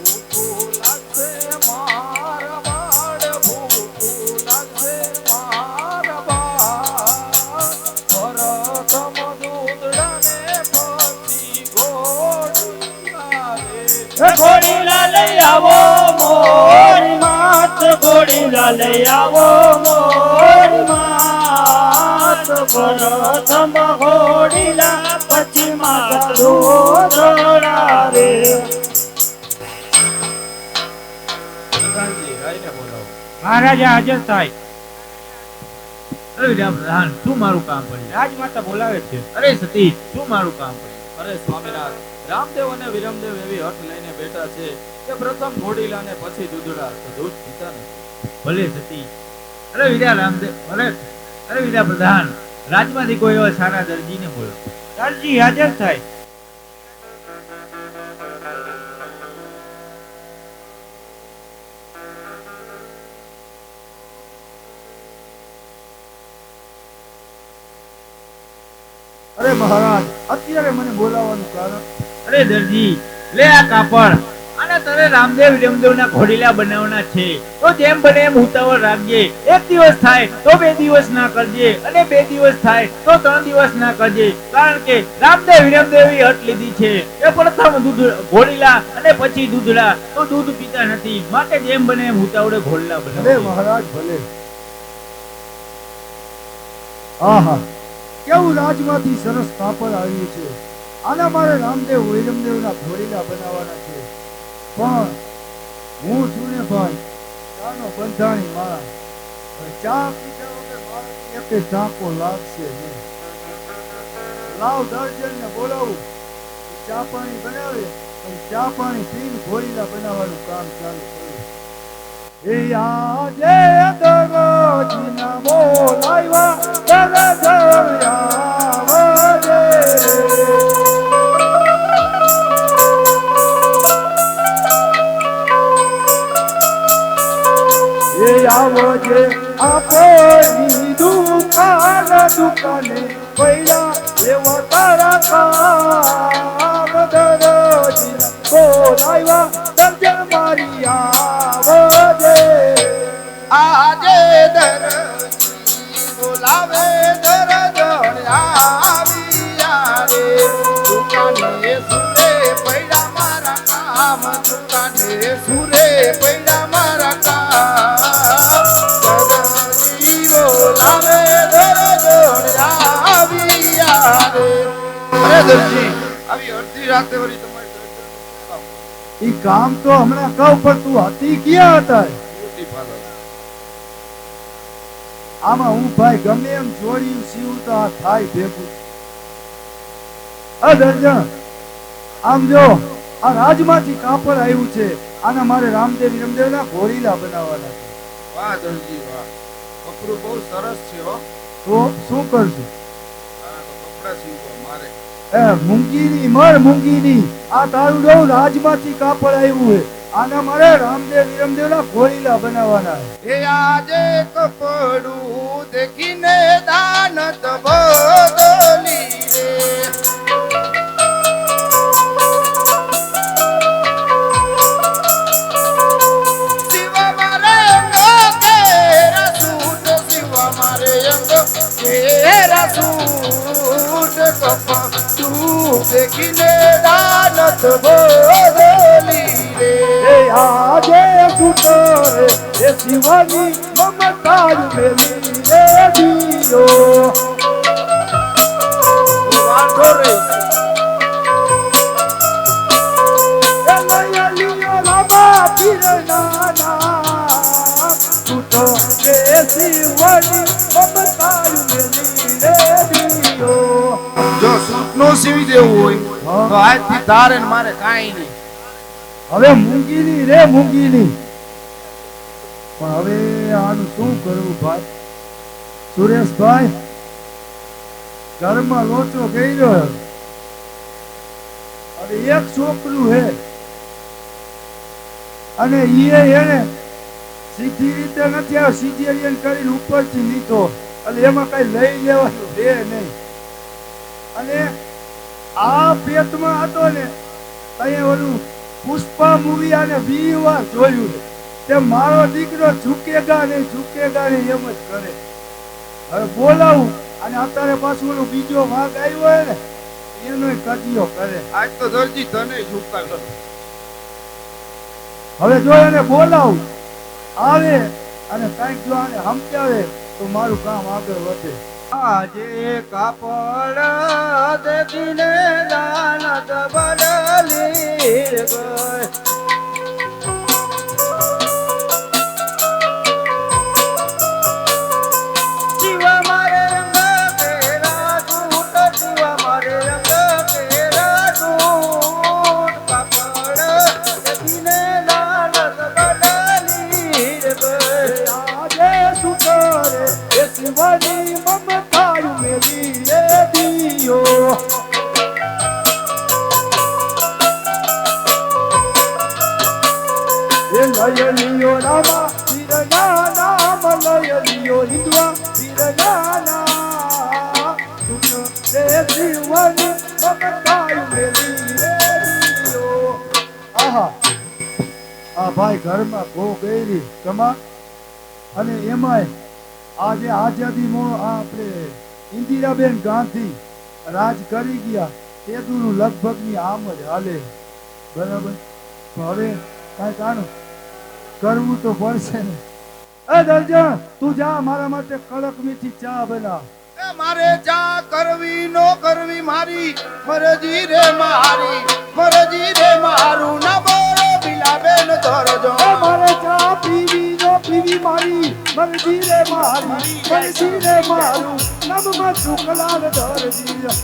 ભૂખું લાગશે માર બાળ, ભૂખું લાગશે માર બાળ, પ્રથમ દૂધડાને પછી ઘોડીલા રે. ઘોડીલા લઈ આવો મોરી માત, ઘોડીલા લઈ આવો મોરી માત, પ્રથમ ઘોડીલા પછી માત દૂધડા રે. પ્રધાનજી, આઈને બોલાવો. મહારાજા હાજર થાય. અરે પ્રધાન, શું મારું કામ પડ્યું? રાજમાતા બોલાવે છે. અરે સતીશ, શું મારું કામ પડ્યું? અરે સ્વામિનાથ, રામદેવ અને વિરમદેવ એવી હઠ લઈને બેઠા છે કે પ્રથમ ઘોડીલા ને પછી દૂધડા, તો દૂધ પીતા નથી. ભલે સતીશ. અરે વીરા રામદેવ, અરે વીરા પ્રધાન, રાજમાંથી કોઈ એવા સારા દરજીને બોલો. દરજી હાજર થાય. અરે મહારાજ, અત્યારે મને બોલાવવાનું કારણ? અરે દરજી, લે આ કાપડ, અને તારે રામદેવ વિરમદેવના ઘોડીલા બનાવવાના છે, તો જેમ બને એમ ઉતાવળ રાખજે. 1 દિવસ થાય તો 2 દિવસ ના કરજે, અને 2 દિવસ થાય તો 3 દિવસ ના કરજે, કારણ કે રામદેવ વિરમદેવી હટ લીધી છે એ પ્રથમ દૂધ ઘોડીલા અને પછી દૂધડા, તો દૂધ પીતા નથી, માટે જેમ બને એમ ઉતાવળે ઘોડીલા ભલે બનાવજે. મહારાજ ભલે. આહા, કેવું રાજમાંથી સરસ કાપડ આવ્યું છે. આના મારે રામદેવ વિરમદેવના ઘોડીલા બનાવવાના છે. પણ હું છું ને ભાઈ ચાનો બંધાણી માણસ. હવે ચા પીધા વગર મારાથી એકે ચાંકો લાગશે નહીં. લાવ દર્જનને બોલાવું, ચા પાણી બનાવે, પછી ચા પાણી પીને ઘોડીલા બનાવવાનું કામ ચાલુ કર્યું. એ આજે દરજીના બોલાવ્યા દરજયાવજે. એ આવજે આપણી દુકાને પૈડા એવો તારા કામ, દરજીના બોલાવ્યા દર્જન મારી આવજે. આજે દરજી બોલાવે દરજણ આવ્યા રે. દુકાને સુરે પૈડા મારા કામ, દુકાને સુરે પૈડા મારા કામ, દરજી બોલાવે દરજણ આવ્યા રે. અરે દરજી, આવી અડધી રાતે વળી તમારી ઈ કામ તો હમણાં કહું, પણ તું હતી ક્યાં હતા? મોટી પાલક. આમાં હું ભાઈ ગમે એમ જોડ્યું સીવું તો આ થાય ભેગું. દર્જન, આમ જો આ રાજમાંથી કાપડ આવ્યું છે, આના મારે રામદેવ વિરમદેવના ઘોડીલા બનાવવાના છે. વાહ દરજી વાહ, કપડું બહુ સરસ છે હો. તો શું કરશું? આ તો કપડા સીવવા મારે. મૂંગીની મર મૂંગીની, આ તારું બહુ રાજમાંથી કાપડ આવ્યું છે, આના મારે રામદેવ વિરમદેવના ઘોડીલા બનાવવાના છે. એ આજે કપડું દેખીને દાનત બદલી રે. શિવા મારે અંગ કેરા સૂટ, શિવા મારે અંગ કેરા સૂટ, કપડું દેખીને દાનત બદલી રે. એ આજે સુતરે એ શિવાની મમતા મેલી રે દીયો. વાંધો રે. એ લઈ લિયો લાબા શિવની મમતાયું મેલી રે દિયો. જો સૂટ નો સીવી દેવું હોય હા. તો આજથી તારે ને મારે કાંઈ નહીં. હવે મૂંગીની રે મૂંગીની. પણ હવે આનું શું કરવું ભાઈ? સુરેશભાઈ, ઘરમાં લોચો ગયો અને એક છોકરું હે અને એને સીધી રીતે નથી આવ્યો, સિઝેરિયન કરીને ઉપરથી લીધો એટલે એમાં કઈ લઈ લેવાનું છે નહીં. અને આ પેટમાં હતો ને ત્યાં ઓલું પુષ્પા મૂવી આને 20 વાર જોયું છે. તે મારો દીકરો ઝૂકેગા નહીં એમ જ કરે. હવે બોલાવું અને અત્યારે પાછું ઓલું બીજો ભાગ આવ્યો હોય ને એનો કજિયો કરે. આજ તો દરજી તને ઝુકાવ્યો. હવે જો એને બોલાવું આવે અને કઈક જો આને સમજાવે તો મારું કામ આગળ વધે. આજે કાપડ દેખીને દાનત બદલી ગઈ. જીવા મારે રંગ તેરા દૂત, જીવા મારે રંગ તેરા દૂત. કાપડ દેખીને દાનત બદલી ગઈ. આજે શું કરે એ શિવની મમતાયું મેલી રે દિયો. એ લય લિયો રામા વીરના નામ, લય લિયો હિન્દુઆ વીરના નામ. સુખ રે શિવની મમતાયું મેલી રે દિયો. આહા, આ ભાઈ ઘરમાં ગો ગયેલી કમા અને એમાંય આજે આઝાદી આપણે ઇન્દિરાબેન ગાંધી રાજ કરી ગયા તે દૂરનું લગભગની આમ જ હાલે. બરાબર, પણ હવે કાંઈક આનું કરવું તો પડશે ને. એ દર્જન, તું જા મારા માટે કડક મીઠી ચા બના. એ મારે ચા કરવી નો કરવી મારી મરજી રે મારી, મરજી રે મારું ના બોલો બિલાબેન ધરજો. એ મારે ચા પીવી નો પીવી મારી મરજી રે મારી, મરજી રે મારું નમમાં શુકલાલ ધરજી.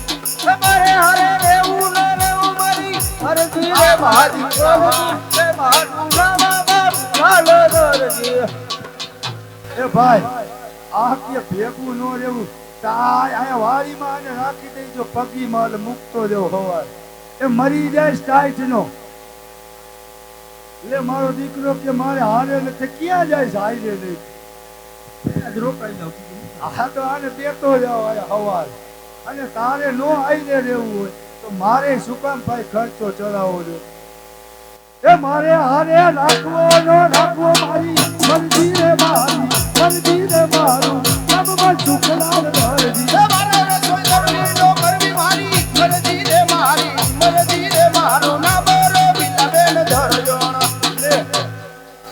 મારે હારે રહેવું ન રહેવું મારી મરજી રે મારી, મરજી રે મારું નામ ચાલો દરજી. એ ભાઈ, આ કે ભેગું નો રહેવું તાય આયા વાડીમાં આને રાખી દેજો પગીમાં એટલે મૂકતો દેવો હવાર. એ મરી જાય સ્ટાઈટ નો. એટલે મારો દીકરો કે મારે હારે નથી, ક્યાં જાય છે હારે નહીં. આજ રોકાઈ જાવ. આ તો આને દેતો જાવ આયા હવાર. અને તારે નો આઈને રહેવું હોય તો મારે શું કામ ભાઈ ખર્ચો ચલાવવો જોઈએ? એ મારે હારે રાખવો નો રાખવો મારી મરજી રે મારી, મરજી રે મારું નમમાં શુકલાલ ધરજી. એ મારે રસોઈ કરવી નો કરવી મારી મરજી રે મારી, મરજી રે મારું ના બોલો બિલાબેન ધરજો.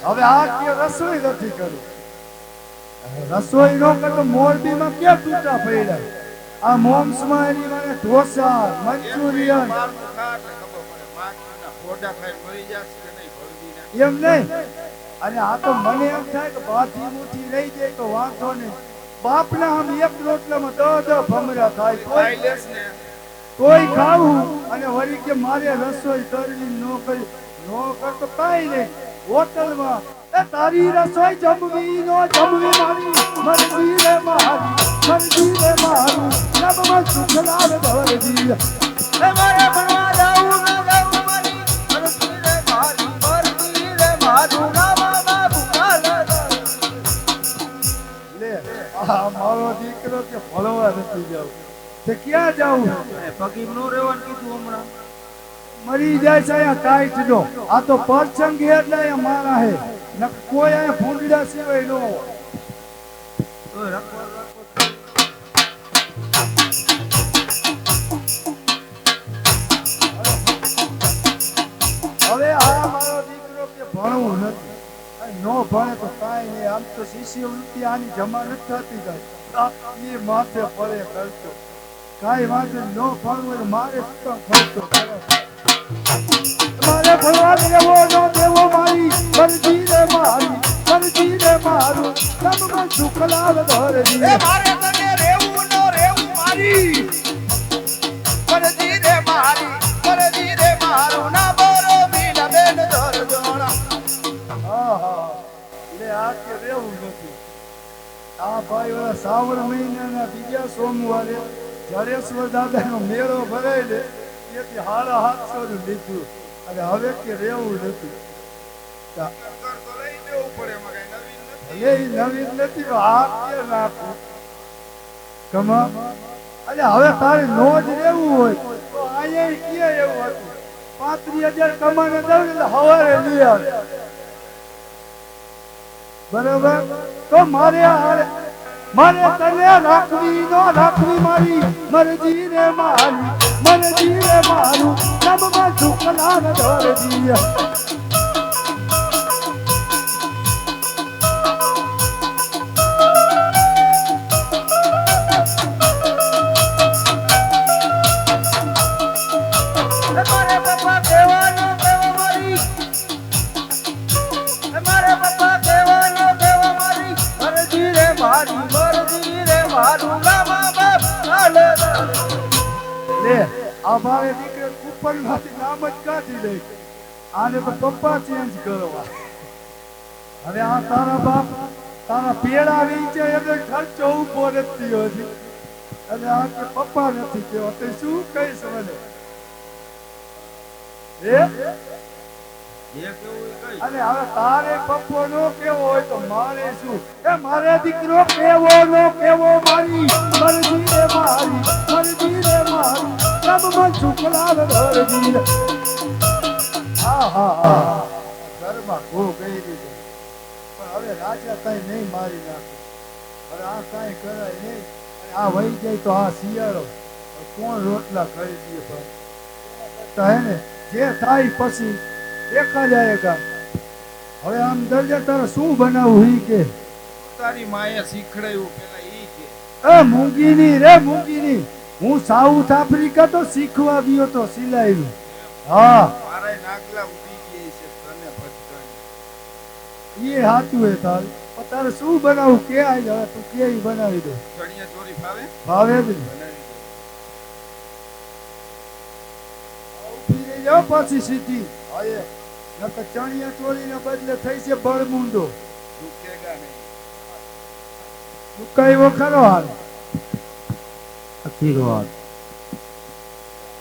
હવે આ કે રસોઈ નથી કરી, રસોઈ નો કરતો મોરબીમાં ક્યાં તૂટા પડ્યા. આ મોમ્સમાં એની મને ઢોસા મંચુરિયન મારું ખાટ ખબર પડે માખીના ફોડા ખાઈ મરી જશે કે નહીં ભરજીના. એમ નહીં. અને આ તો મને એમ થાય કે બાથી મુઠી રહી જાય તો વાંધો નહીં. બાપના આમ એક રોટલામાં 10 ભમરા થાય ખાઈ કોઈ લેશ ને કોઈ ખાવું અને વળી કે મારે રસોઈ કરવી નો કરી નો કરતો કાંઈ નહીં. હોટલમાં એ તારી રસોઈ જમવી નો જમવી મારી મરજી રે મારી, મરજી રે મારું નમમાં શુકલાલ ધરજી. એ મારે ભણવા જાવું ન જાવું મારી મરજી રે મારી, મરજી રે મારું નામ બાબુ ચાલો દરજી. લે આ મારો દીકરો કે ભણવા નથી જાવ તે ક્યાં જાવું? પગી નો રહેવાનું કીધું હમણાં. મરી જાય છે અહીંયા ટાઈટ નો. આ તો પરસંગ એટલે અહીંયા મારા હે ન કોઈ અહીંયા ભૂંડડા સિવાય નો. તો રાખો રાખો. હવે આ મારો દીકરો કે ભણવું નથી, નો ભણે તો કાંઈ નહીં. આમ તો શિષ્યવૃત્તિ આની જમા નથી થતી કાંઈ. એ માથે પડે ખર્ચો. કાંઈ વાંધો નહીં. નો ભણવું હોય તો મારે શું કામ ખર્ચો કરે? મારે ભણવા દેવો નો દેવો મારી મરજી રે મારી, મરજી રે મારી મારું તમ મન શુકલાલ ધરજી એ મારે તને રેવું નો રેવું મારી મરજી રે મારી મરજી રે મારું ના બોરો મીના બેન ધરજોણા આહા લે આ કે રેવું નથી આ ભાઈ ઓલા શ્રાવણ મહિનાના બીજા સોમવારે જડેશ્વર દાદાનો મેળો ભરાય ને તેથી 750 નું લીધું અને હવે કે રેવું નથી એ નવીન નથી આ કે રાખું કમા અને હવે તારે નો જ રહેવું હોય તો અહીંયા કે એવું હતું 35,000 કમાને દઉં એટલે હવારે લઈ આવે બરાબર તો મારે તને રાખવી નો રાખવી મારી મરજી રે મારું નમમાં ઝુકલાલ ધરજી મારે પપ્પા કહેવાનો કહેવા મારી મારે પપ્પા કહેવાનો કહેવા મારી મરજી રે મારું નામા બાપ ચાલે લે આ મારે દીકરે કૂપન માંથી નામ જ કાઢી દે આને તો પપ્પા ચેન્જ કરવા હવે આ તારા બાપ તારા પેડા વેચે એટલે ખર્ચો ઉભો નથી થયો છે અને આ કે પપ્પા નથી કહેવા તો શું કહીશ મને અને હવે તારે પપ્પો નો કેવો હોય તો મારે શું એ મારે દીકરો કેવો નો કેવો મારી મરજી રે મારું સબ મન શુકલાલ ધરજી હા ઘરમાં ગો ગઈ દીધું પણ હવે રાજા કઈ નહીં મારી નાખે હવે આ કઈ કરાય નહીં અને આ વહી જાય તો આ શિયાળો કોણ રોટલા કરી દે ભાઈ તો હે ને જે થાય પછી દેખા જાયગા હવે આમ દરજે તારે શું બનાવવું ઈ કે તારી માએ શીખડાયું પેલા ઈ કે એ મૂંગીની હું સાઉથ આફ્રિકા તો શીખવા ગયો તો સિલાઈ હા મારા નાગલા ઉડી ગઈ છે તને ભટકાઈ એ સાચું હે તારે પણ તારે શું બનાવવું કે આઈ હવે તું કે ઈ બનાવી દે ચણિયા ચોરી ફાવે ભાવે જ નહીં. બનાવી દે ઊભી રહી જાઓ પાછી સીધી આયે નકર ચણિયા ચોરીના બદલે થઈ છે બળમુંડો દુખેગા નહીં કઈ વખરો હાલ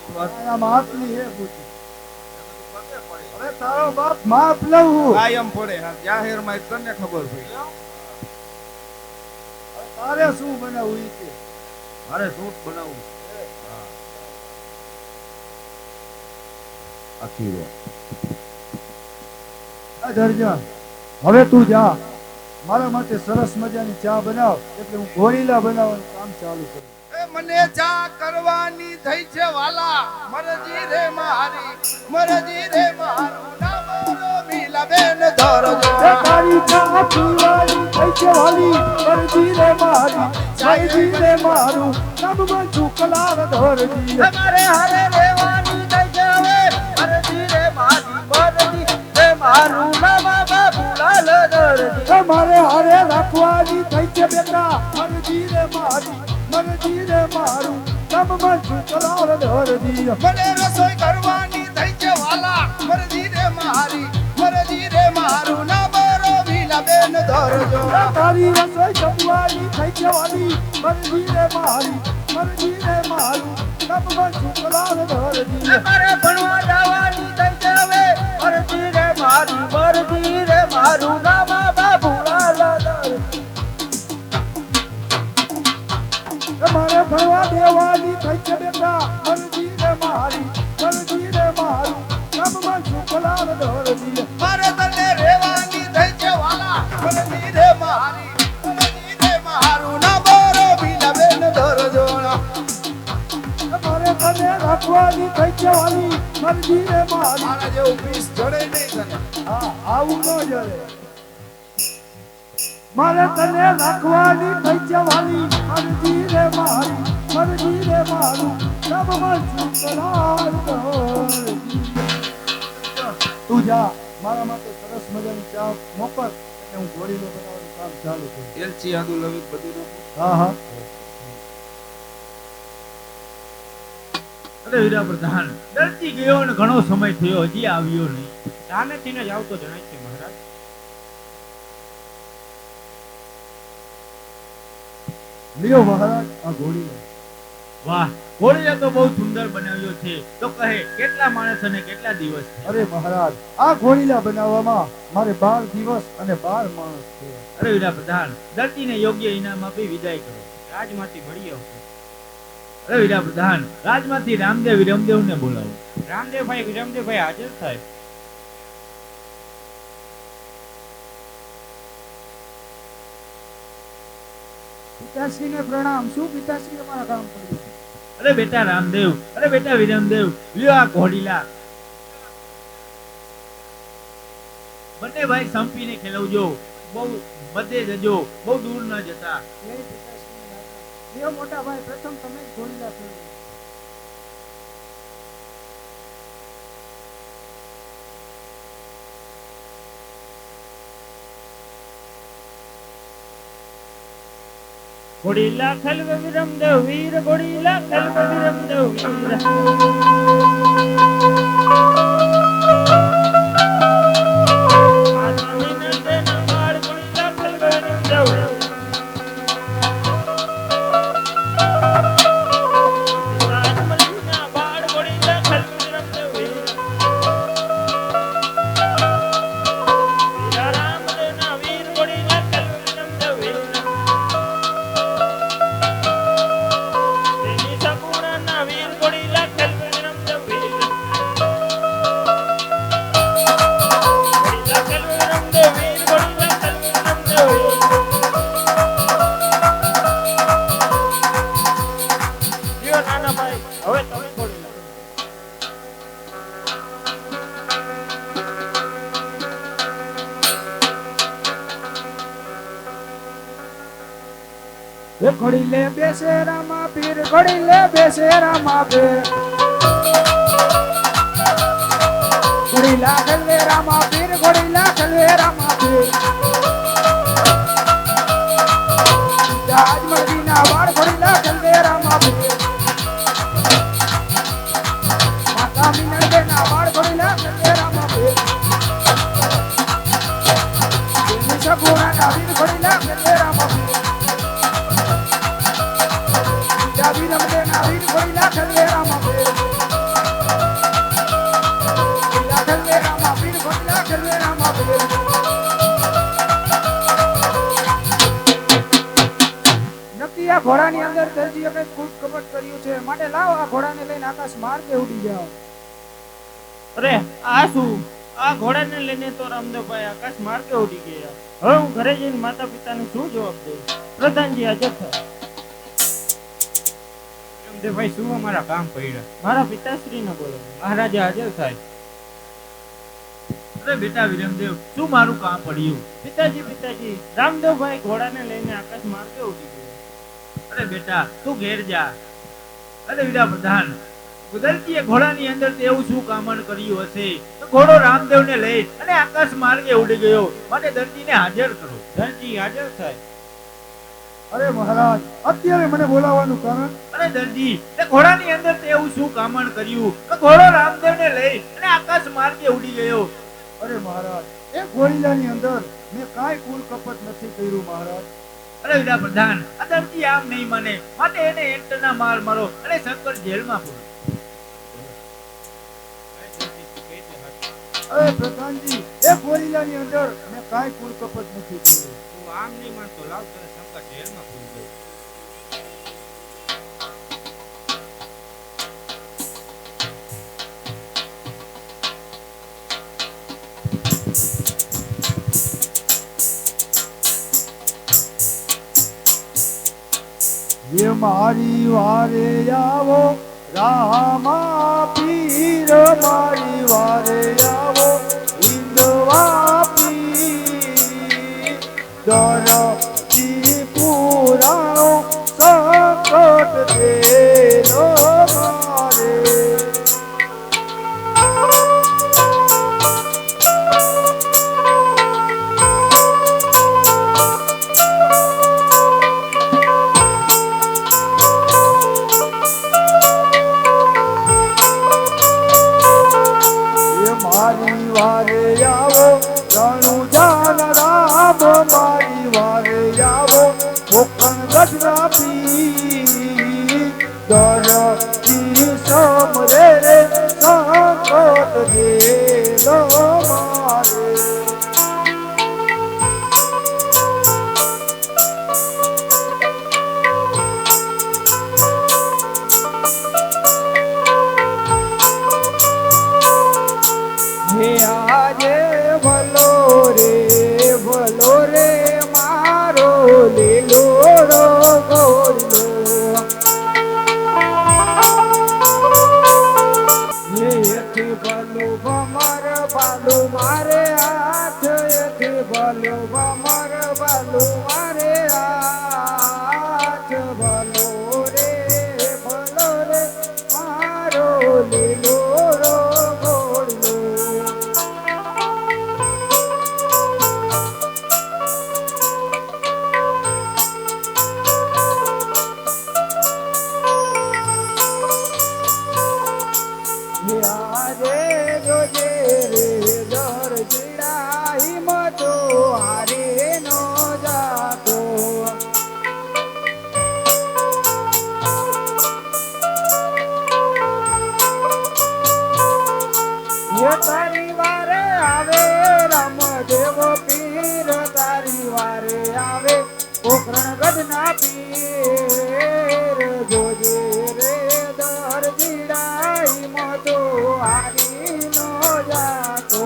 તારા બાપની હે પૂછી હવે તારો બાપ માપ લઉં કાયમ પડે હા જાહેરમાં તને ખબર પડી તારે શું બનાવવું ઈ કે મારે સૂટ બનાવવું આખી આ દરજા હવે તું જા મારા માટે સરસ મજાની ચા બનાવ એટલે હું ગોરીલા બનાવવાનું કામ ચાલુ કરું એ મને ચા કરવાની થઈ છે વાલા મરજી રે મારું ના બોલો મીલા બેન ધરજો એ તારી ચા પીવાની થઈ છે વાલી મરજી રે મારું નમમાં શુકલાલ ધરજી મારે હારે રહેવાની થઈ છે હવે મરજી રે મારું નામા બાપુ લાલ ધરજી તમારે હારે રાખવાની થઈ છે બેટા મરજી રે મારું નમમાં શુકલાલ ધરજી મને રસોઈ કરવાની થઈ છે વાલા મરજી રે મારું ના બોલો મીલા બેન ધરજો તારી રસોઈ જમવાની થઈ છે વાલી મરજી રે મારું નમમાં શુકલાલ ધરજી મારે ભણવા જવાની થઈ છે હવે મરજી રે મારું નામા બાપુ લાલ ધરજી મારે ભણવા દેવાની થઈ છે બેટા મરજી રે મારું નમમાં શુકલાલ ધરજી મારે તને રહેવાની થઈ છે વાલા મરજી રે મારું ના બોલો મીલા બેન ધરજો મારે તને રાખવાની થઈ છે વાલી મરજી રે મારું મારા જેવું પીસ જડે નહીં તને હા આવું ન જરે મારે તને રાખવાની થઈ છે વાલી મરજી રે મારું નમમાં શુકલાલ ધરજી તું જા મારા માટે સરસ મજાની ચા મોકલ એટલે હું ઘોડીલો બનાવવાનું કામ ચાલુ કરું. એલચી આદુ લવિંગ બધું નાખું. હા હા અરે વીરા પ્રધાન દરજી ગયો ને ઘણો સમય થયો હજી આવ્યો નહીં. સામેથી જ આવતો જણાય છે મહારાજ. લ્યો મહારાજ આ ઘોડીલો. વાહ ઘોડીલો તો બહુ સુંદર બનાવ્યો છે. તો કહે કેટલા માણસ અને કેટલા દિવસ છે? અરે મહારાજ આ ઘોડીલા બનાવવામાં મારે 12 દિવસ અને 12 માણસ છે. અરે વીરા પ્રધાન દરજીને યોગ્ય ઇનામ આપી વિદાય કરો. રાજમાંથી મળી આવશે. અરે વીરા પ્રધાન રાજમાંથી રામદેવ વિરમદેવને બોલાવો. રામદેવભાઈ હાજર થાય. પિતાશ્રીને પ્રણામ. શું પિતાશ્રી અમારા કામ પડ્યું? અરે બેટા રામદેવ, અરે બેટા વિરમદેવ, લ્યો આ ઘોડીલા. બંને ભાઈ સંપીને ખેલવજો. બહુ બધે જજો, બહુ દૂર ન જતા. એ પિતાશ્રીની આજ્ઞા. લ્યો મોટા ભાઈ પ્રથમ તમે જ ઘોડીલા ફેરવો. ઘોડીલા ખલવે વિરમદેવ વીર, ઘોડીલા ખલવે વિરમદેવ વીર. ઘોડીલે બેસે રામા પીર, ઘોડીલે બેસે રામા પીર. ઘોડીલા ખલવે રામા પીર, ઘોડીલા ખલવે રામા પીર. રાજમલજીના વાળ ઘોડીલા ખલવે રામા પીર. માતા મીનળદેના વાળ ઘોડીલા ખલવે રામા પીર. દેવી સગુણાના વીર ઘોડીલા ખલવે રામા પીર. વિરમદેવના વીર ઘોડીલા ખલવે રામા પીર. ઘોડીલા ખલવે રામા પીર, ઘોડીલા ખલવે રામા પીર. નક્કી આ ઘોડાની અંદર દરજીએ કંઈક કૂટ કપટ કર્યું છે, માટે લાવો આ ઘોડાને લઈને આકાશ માર્ગે ઉડી જાઓ. અરે આ શું? આ ઘોડાને લઈને તો રામદેવભાઈ આકાશ માર્ગે ઉડી ગયા. હવે હું ઘરે જઈને માતા પિતાને શું જવાબ દઈશ? પ્રધાનજી હાજર થાય. રામદેવભાઈ શું અમારા કામ પડ્યા? મારા પિતાશ્રીને બોલો. મહારાજા હાજર થાય. અરે બેટા વિરમદેવ, શું મારું કામ પડ્યું? પિતાજી રામદેવભાઈ ઘોડાને લઈને આકાશ માર્ગે ઉડી ગયા. અરે બેટા તું ઘેર જા. અરે વીરા પ્રધાન દરજીએ ઘોડાની અંદર તે એવું શું કામણ કર્યું હશે તો ઘોડો રામદેવને લઈ અને આકાશ માર્ગે ઉડી ગયો. માટે દરજીને હાજર કરો. દરજી હાજર થાય. અરે મહારાજ અત્યારે મને બોલાવવાનું કારણ? અરે દરજી તે ઘોડાની અંદર તે એવું શું કામણ કર્યું કે ઘોડો રામદેવને લઈ અને આકાશ માર્ગે ઉડી ગયો? અરે મહારાજ એ ઘોડીલાની અંદર મેં કાંઈ કુલ કપટ નથી કર્યું મહારાજ. અરે વીરા પ્રધાન આ દરજી આમ નહીં માને. માટે એને એંટના માર મારો અને શંકર જેલમાં પૂરો. અરે પ્રધાનજી એ ઘોડીલાની અંદર મેં કાંઈ કુલ કપટ નથી કર્યું. તું આમ નહીં માનતો, લાવ તને શંકર જેલમાં પૂરી દઉં. ये मारी वारे आवो रामा पीर, मारी वारे आवो इंदवा पीर. दरजी पुराणो संकट देलो मारे. રેલો મારે હે આજે ભલો રે મારો લીલોડો ગોળિયો હે એથી ભલું ભમર બાલું મારે હાથ એથી ભલું ભમર બાલું મારે હાથ ભલો રે મારો લીલોડો ગોળિયો આજે જોજે રે દર જીડાઈ મતો હારે નો જાતો એ તારી વારે આવે રામદેવ પીર તારી વારે આવે પોખરણ ગઢના પીર જોજે રે દર જીડાઈ મતો હારી નો જાતો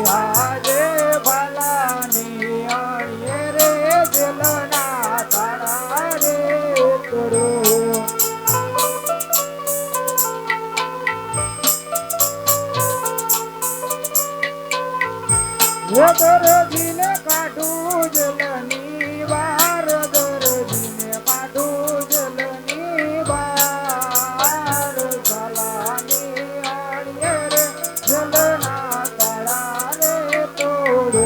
આજે બાલાની અણીએ રે જલના તારા રે કરો દરજીને કાઢું જલની બાર દરજીને કાઢું જલની બાર બાલાની અણીએ રે જલના તાળા રે તોડો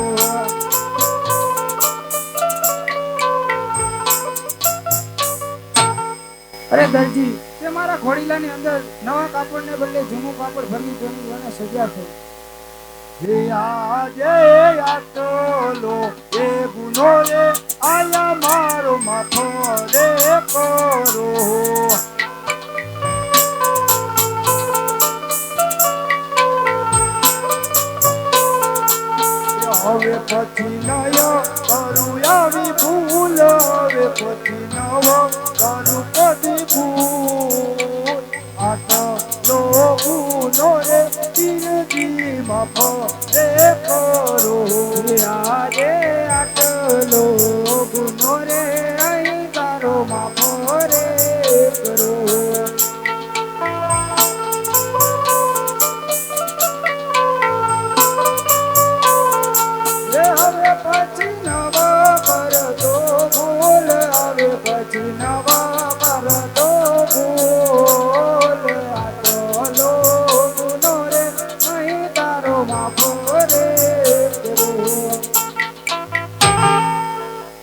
અરે દરજી તે મારા ખોડીલાની અંદર નવા કાપડને બદલે જૂનું કાપડ ભરી જૂની અને સજા થઈ હે આજે આટલો એ ગુનો રે આયા મારો માથો રે કરો હવે પછી નયો કરું આવી ભૂલ હવે પછી નવો કરું કદી ભૂલ આટલો ગુનો રે જિંદગી માફ રે કરો આજે આટલો ગુનો રે અહીં તારો માફો રે કરો હવે પછી નવા કરતો ભૂલ હવે પછી નવા કરતો ભૂલ આટલો ગુનો રે અહીં તારો માફો રે કરો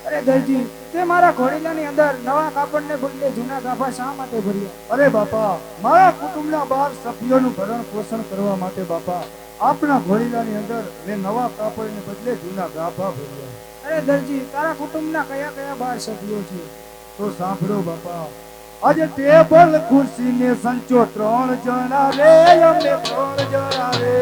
અરે દરજી તે મારા ઘોડીલાની અંદર નવા કાપડને બદલે જૂના ગાભા શા માટે ભર્યા અરે બાપા મારા કુટુંબના 12 સભ્યોનું ભરણ પોષણ કરવા માટે બાપા આપના ઘોડીલાની અંદર મેં નવા કાપડને બદલે જૂના ગાભા ભર્યા અરે દરજી તારા કુટુંબના કયા કયા 12 સભ્યો છે તો સાંભળો બાપા આજે ટેબલ ખુરશી ને સંચો 3 જણા રે અમે 3 જણા રે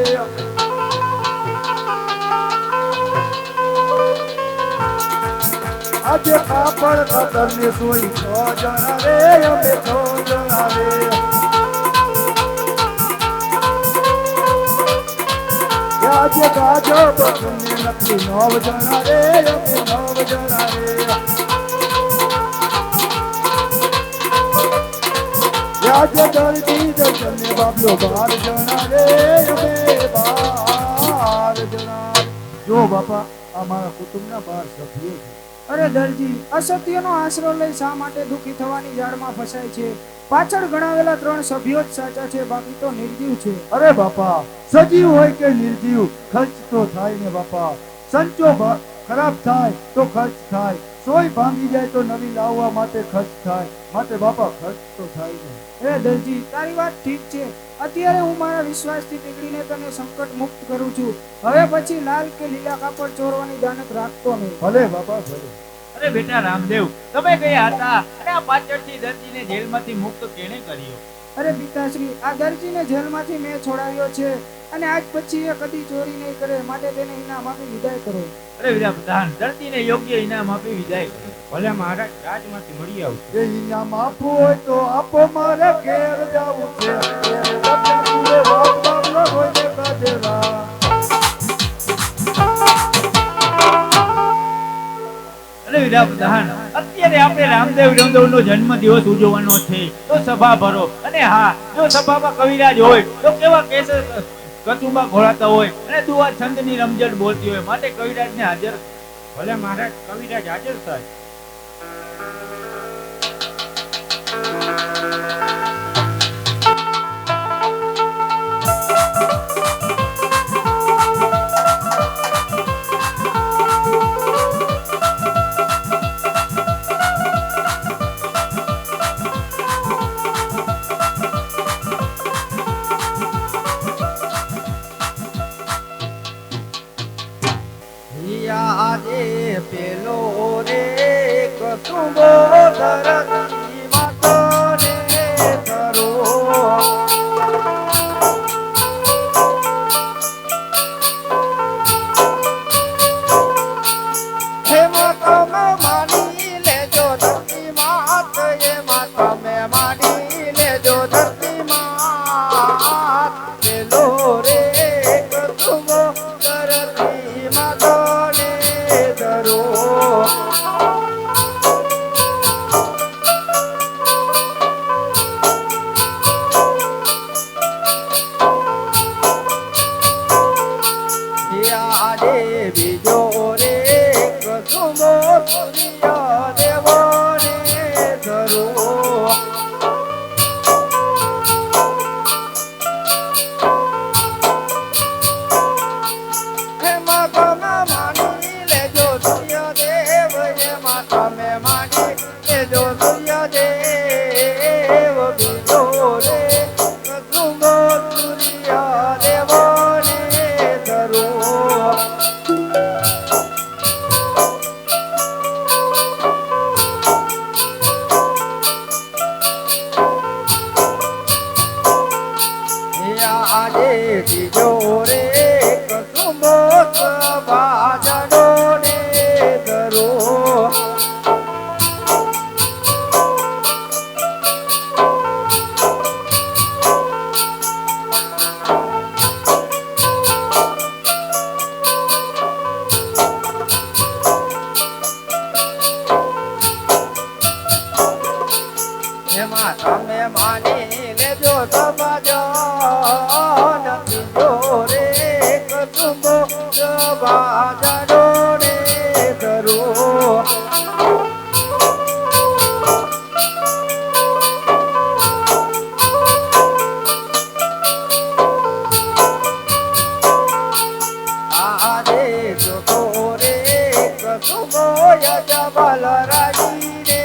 આજે કાપડ ખતર ને સોઈ 6 જણા રે અમે 6 જણા રે આજે ગાજો બચને નથી 9 જણા રે અમે 9 જણા રે આજે દર્દી દર્શને બાબલો 12 જણા રે અમે 12 જણા જો બાપા આ મારા કુટુંબના 12 સભ્યો છે અરે દરજી અસત્યનો આશરો લઈ શા માટે દુઃખી થવાની જાળમાં ફસાય છે પાછળ ગણાવેલા 3 સભ્યો જ સાચા છે બાકી તો નિર્જીવ છે અરે બાપા સજીવ હોય કે નિર્જીવ ખર્ચ તો થાય ને બાપા સંચો ખરાબ થાય તો ખર્ચ થાય સોય ભાંગી જાય તો નવી લાવવા માટે ખર્ચ થાય, માટે બાપા ખર્ચ તો થાય ને. એ દરજી, તારી વાત ઠીક છે. અત્યારે હું મારા વિશ્વાસથી નીકળીને તને સંકટ મુક્ત કરું છું. હવે પછી લાલ કે લીલા કાપડ ચોરવાની દાનત રાખતો નહીં. ભલે બાપા ભલે. અરે બેટા રામદેવ, તમે ગયા હતા અને આ પાછળથી દર્દીને જેલમાંથી મુક્ત કેણે કર્યો? અરે પિતાશ્રી, આ દરજીને જેલમાંથી મેં છોડાવ્યો છે અને આજ પછી એ કદી ચોરી નહીં કરે, માટે તેને ઇનામ આપી વિદાય કરો. અરે વીરા પ્રધાન, દર્દીને યોગ્ય ઇનામ આપી વિદાય કરો. ભલે મહારાજ, રાજમાંથી મળી આવું. એ ઇનામ આપવું હોય તો આપો, મારે ઘેર જાવું છે. અરે વીરા પ્રધાન, અત્યારે આપણે રામદેવ રામદેવનો જન્મ દિવસ ઉજવવાનો છે, તો સભા ભરો. અને હા, જો સભામાં કવિરાજ હોય તો કેવા કેસર કચુંબા ઘોળાતા હોય અને દુઆ છંદની રમઝટ બોલતી હોય, માટે કવિરાજને હાજર. ભલે મહારાજ, કવિરાજ હાજર થાય. આજે પેલો રે કસુંબો ધરતી માતો રે ધરો. એમાં તમે માની લેજો ધરતી માત, એમાં તમે માની લેજો ધરતી માત. પેલો રે કસુંબો ધરતી માતો રે ધરો. આજે બીજો રે કસુંબો સૂર્ય દેવો રે ધરો. એમાં તમે માની લેજો સૂર્યદેવ, એમાં તમે માની લેજો સૂર્યદેવ. બીજો રે કસુંબો સૂર્ય દેવો રે ધરો. આજે બીજો રે કસુંબો સભાજનો રે ધરો. એમાં તમે માની લેજો સભાજન. બીજો રે કસુંબો સભાજનો રે ધરો. આજે જોતો રે કસુંબો યજબલ રાજી રે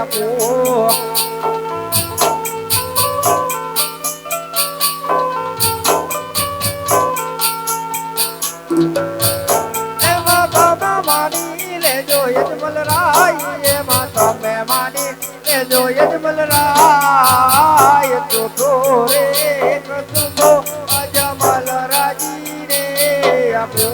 આપો. એમાં તમે માની લેજો યજમલ રાય, એમાં તમે માની લેજો યજમલ રાય. ચોથો રે કસુંબો અજમલ રાજી રે આપો.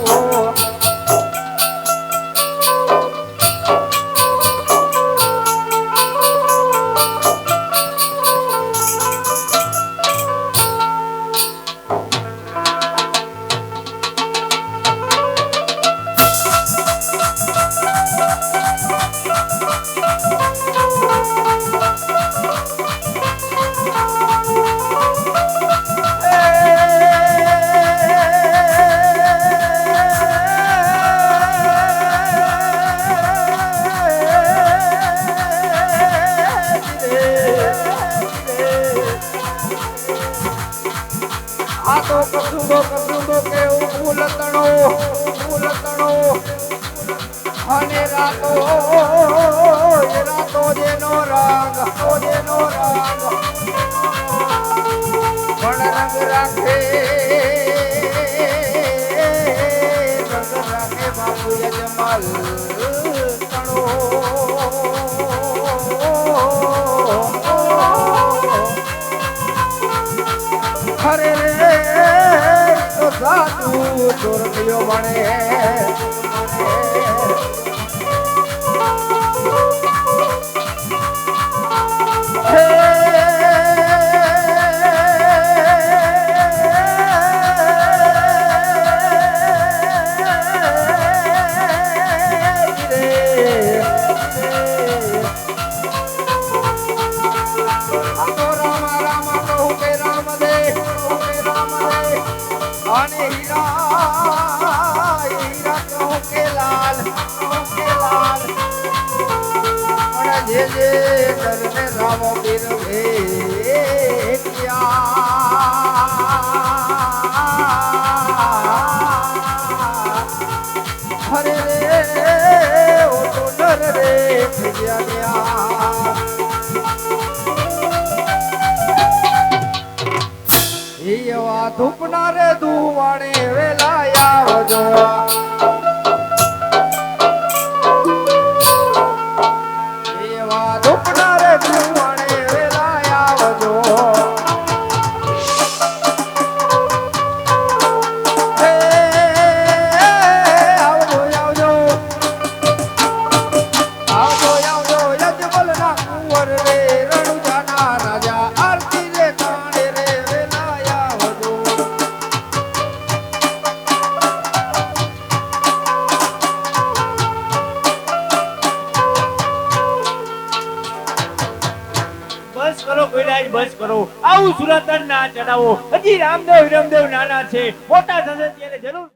આ તો કસુંબો કસુંબો કેવું ફૂલતણો ફૂલતણો અને રાતો હરે રે તો સાચું ચોરલીઓ મળે જે જે કરને રામો પીર હરે રે ઓ તો નર રે એવા ધૂપના રે ધુવાણે વેલા આવજો ધૂપના રે ધુવાણે વેલા આવજો હે આવજો આવજો આવજો આવજો યજમલના કુંવર રે રણુજાના રાજા આરતી રે કાંડે રે વેલા આવજો બસ કરો કોઈલાજ બસ કરો આવું સુરતન ના ચડાવો હજી રામદેવ નાના છે મોટા થશે ત્યારે જરૂર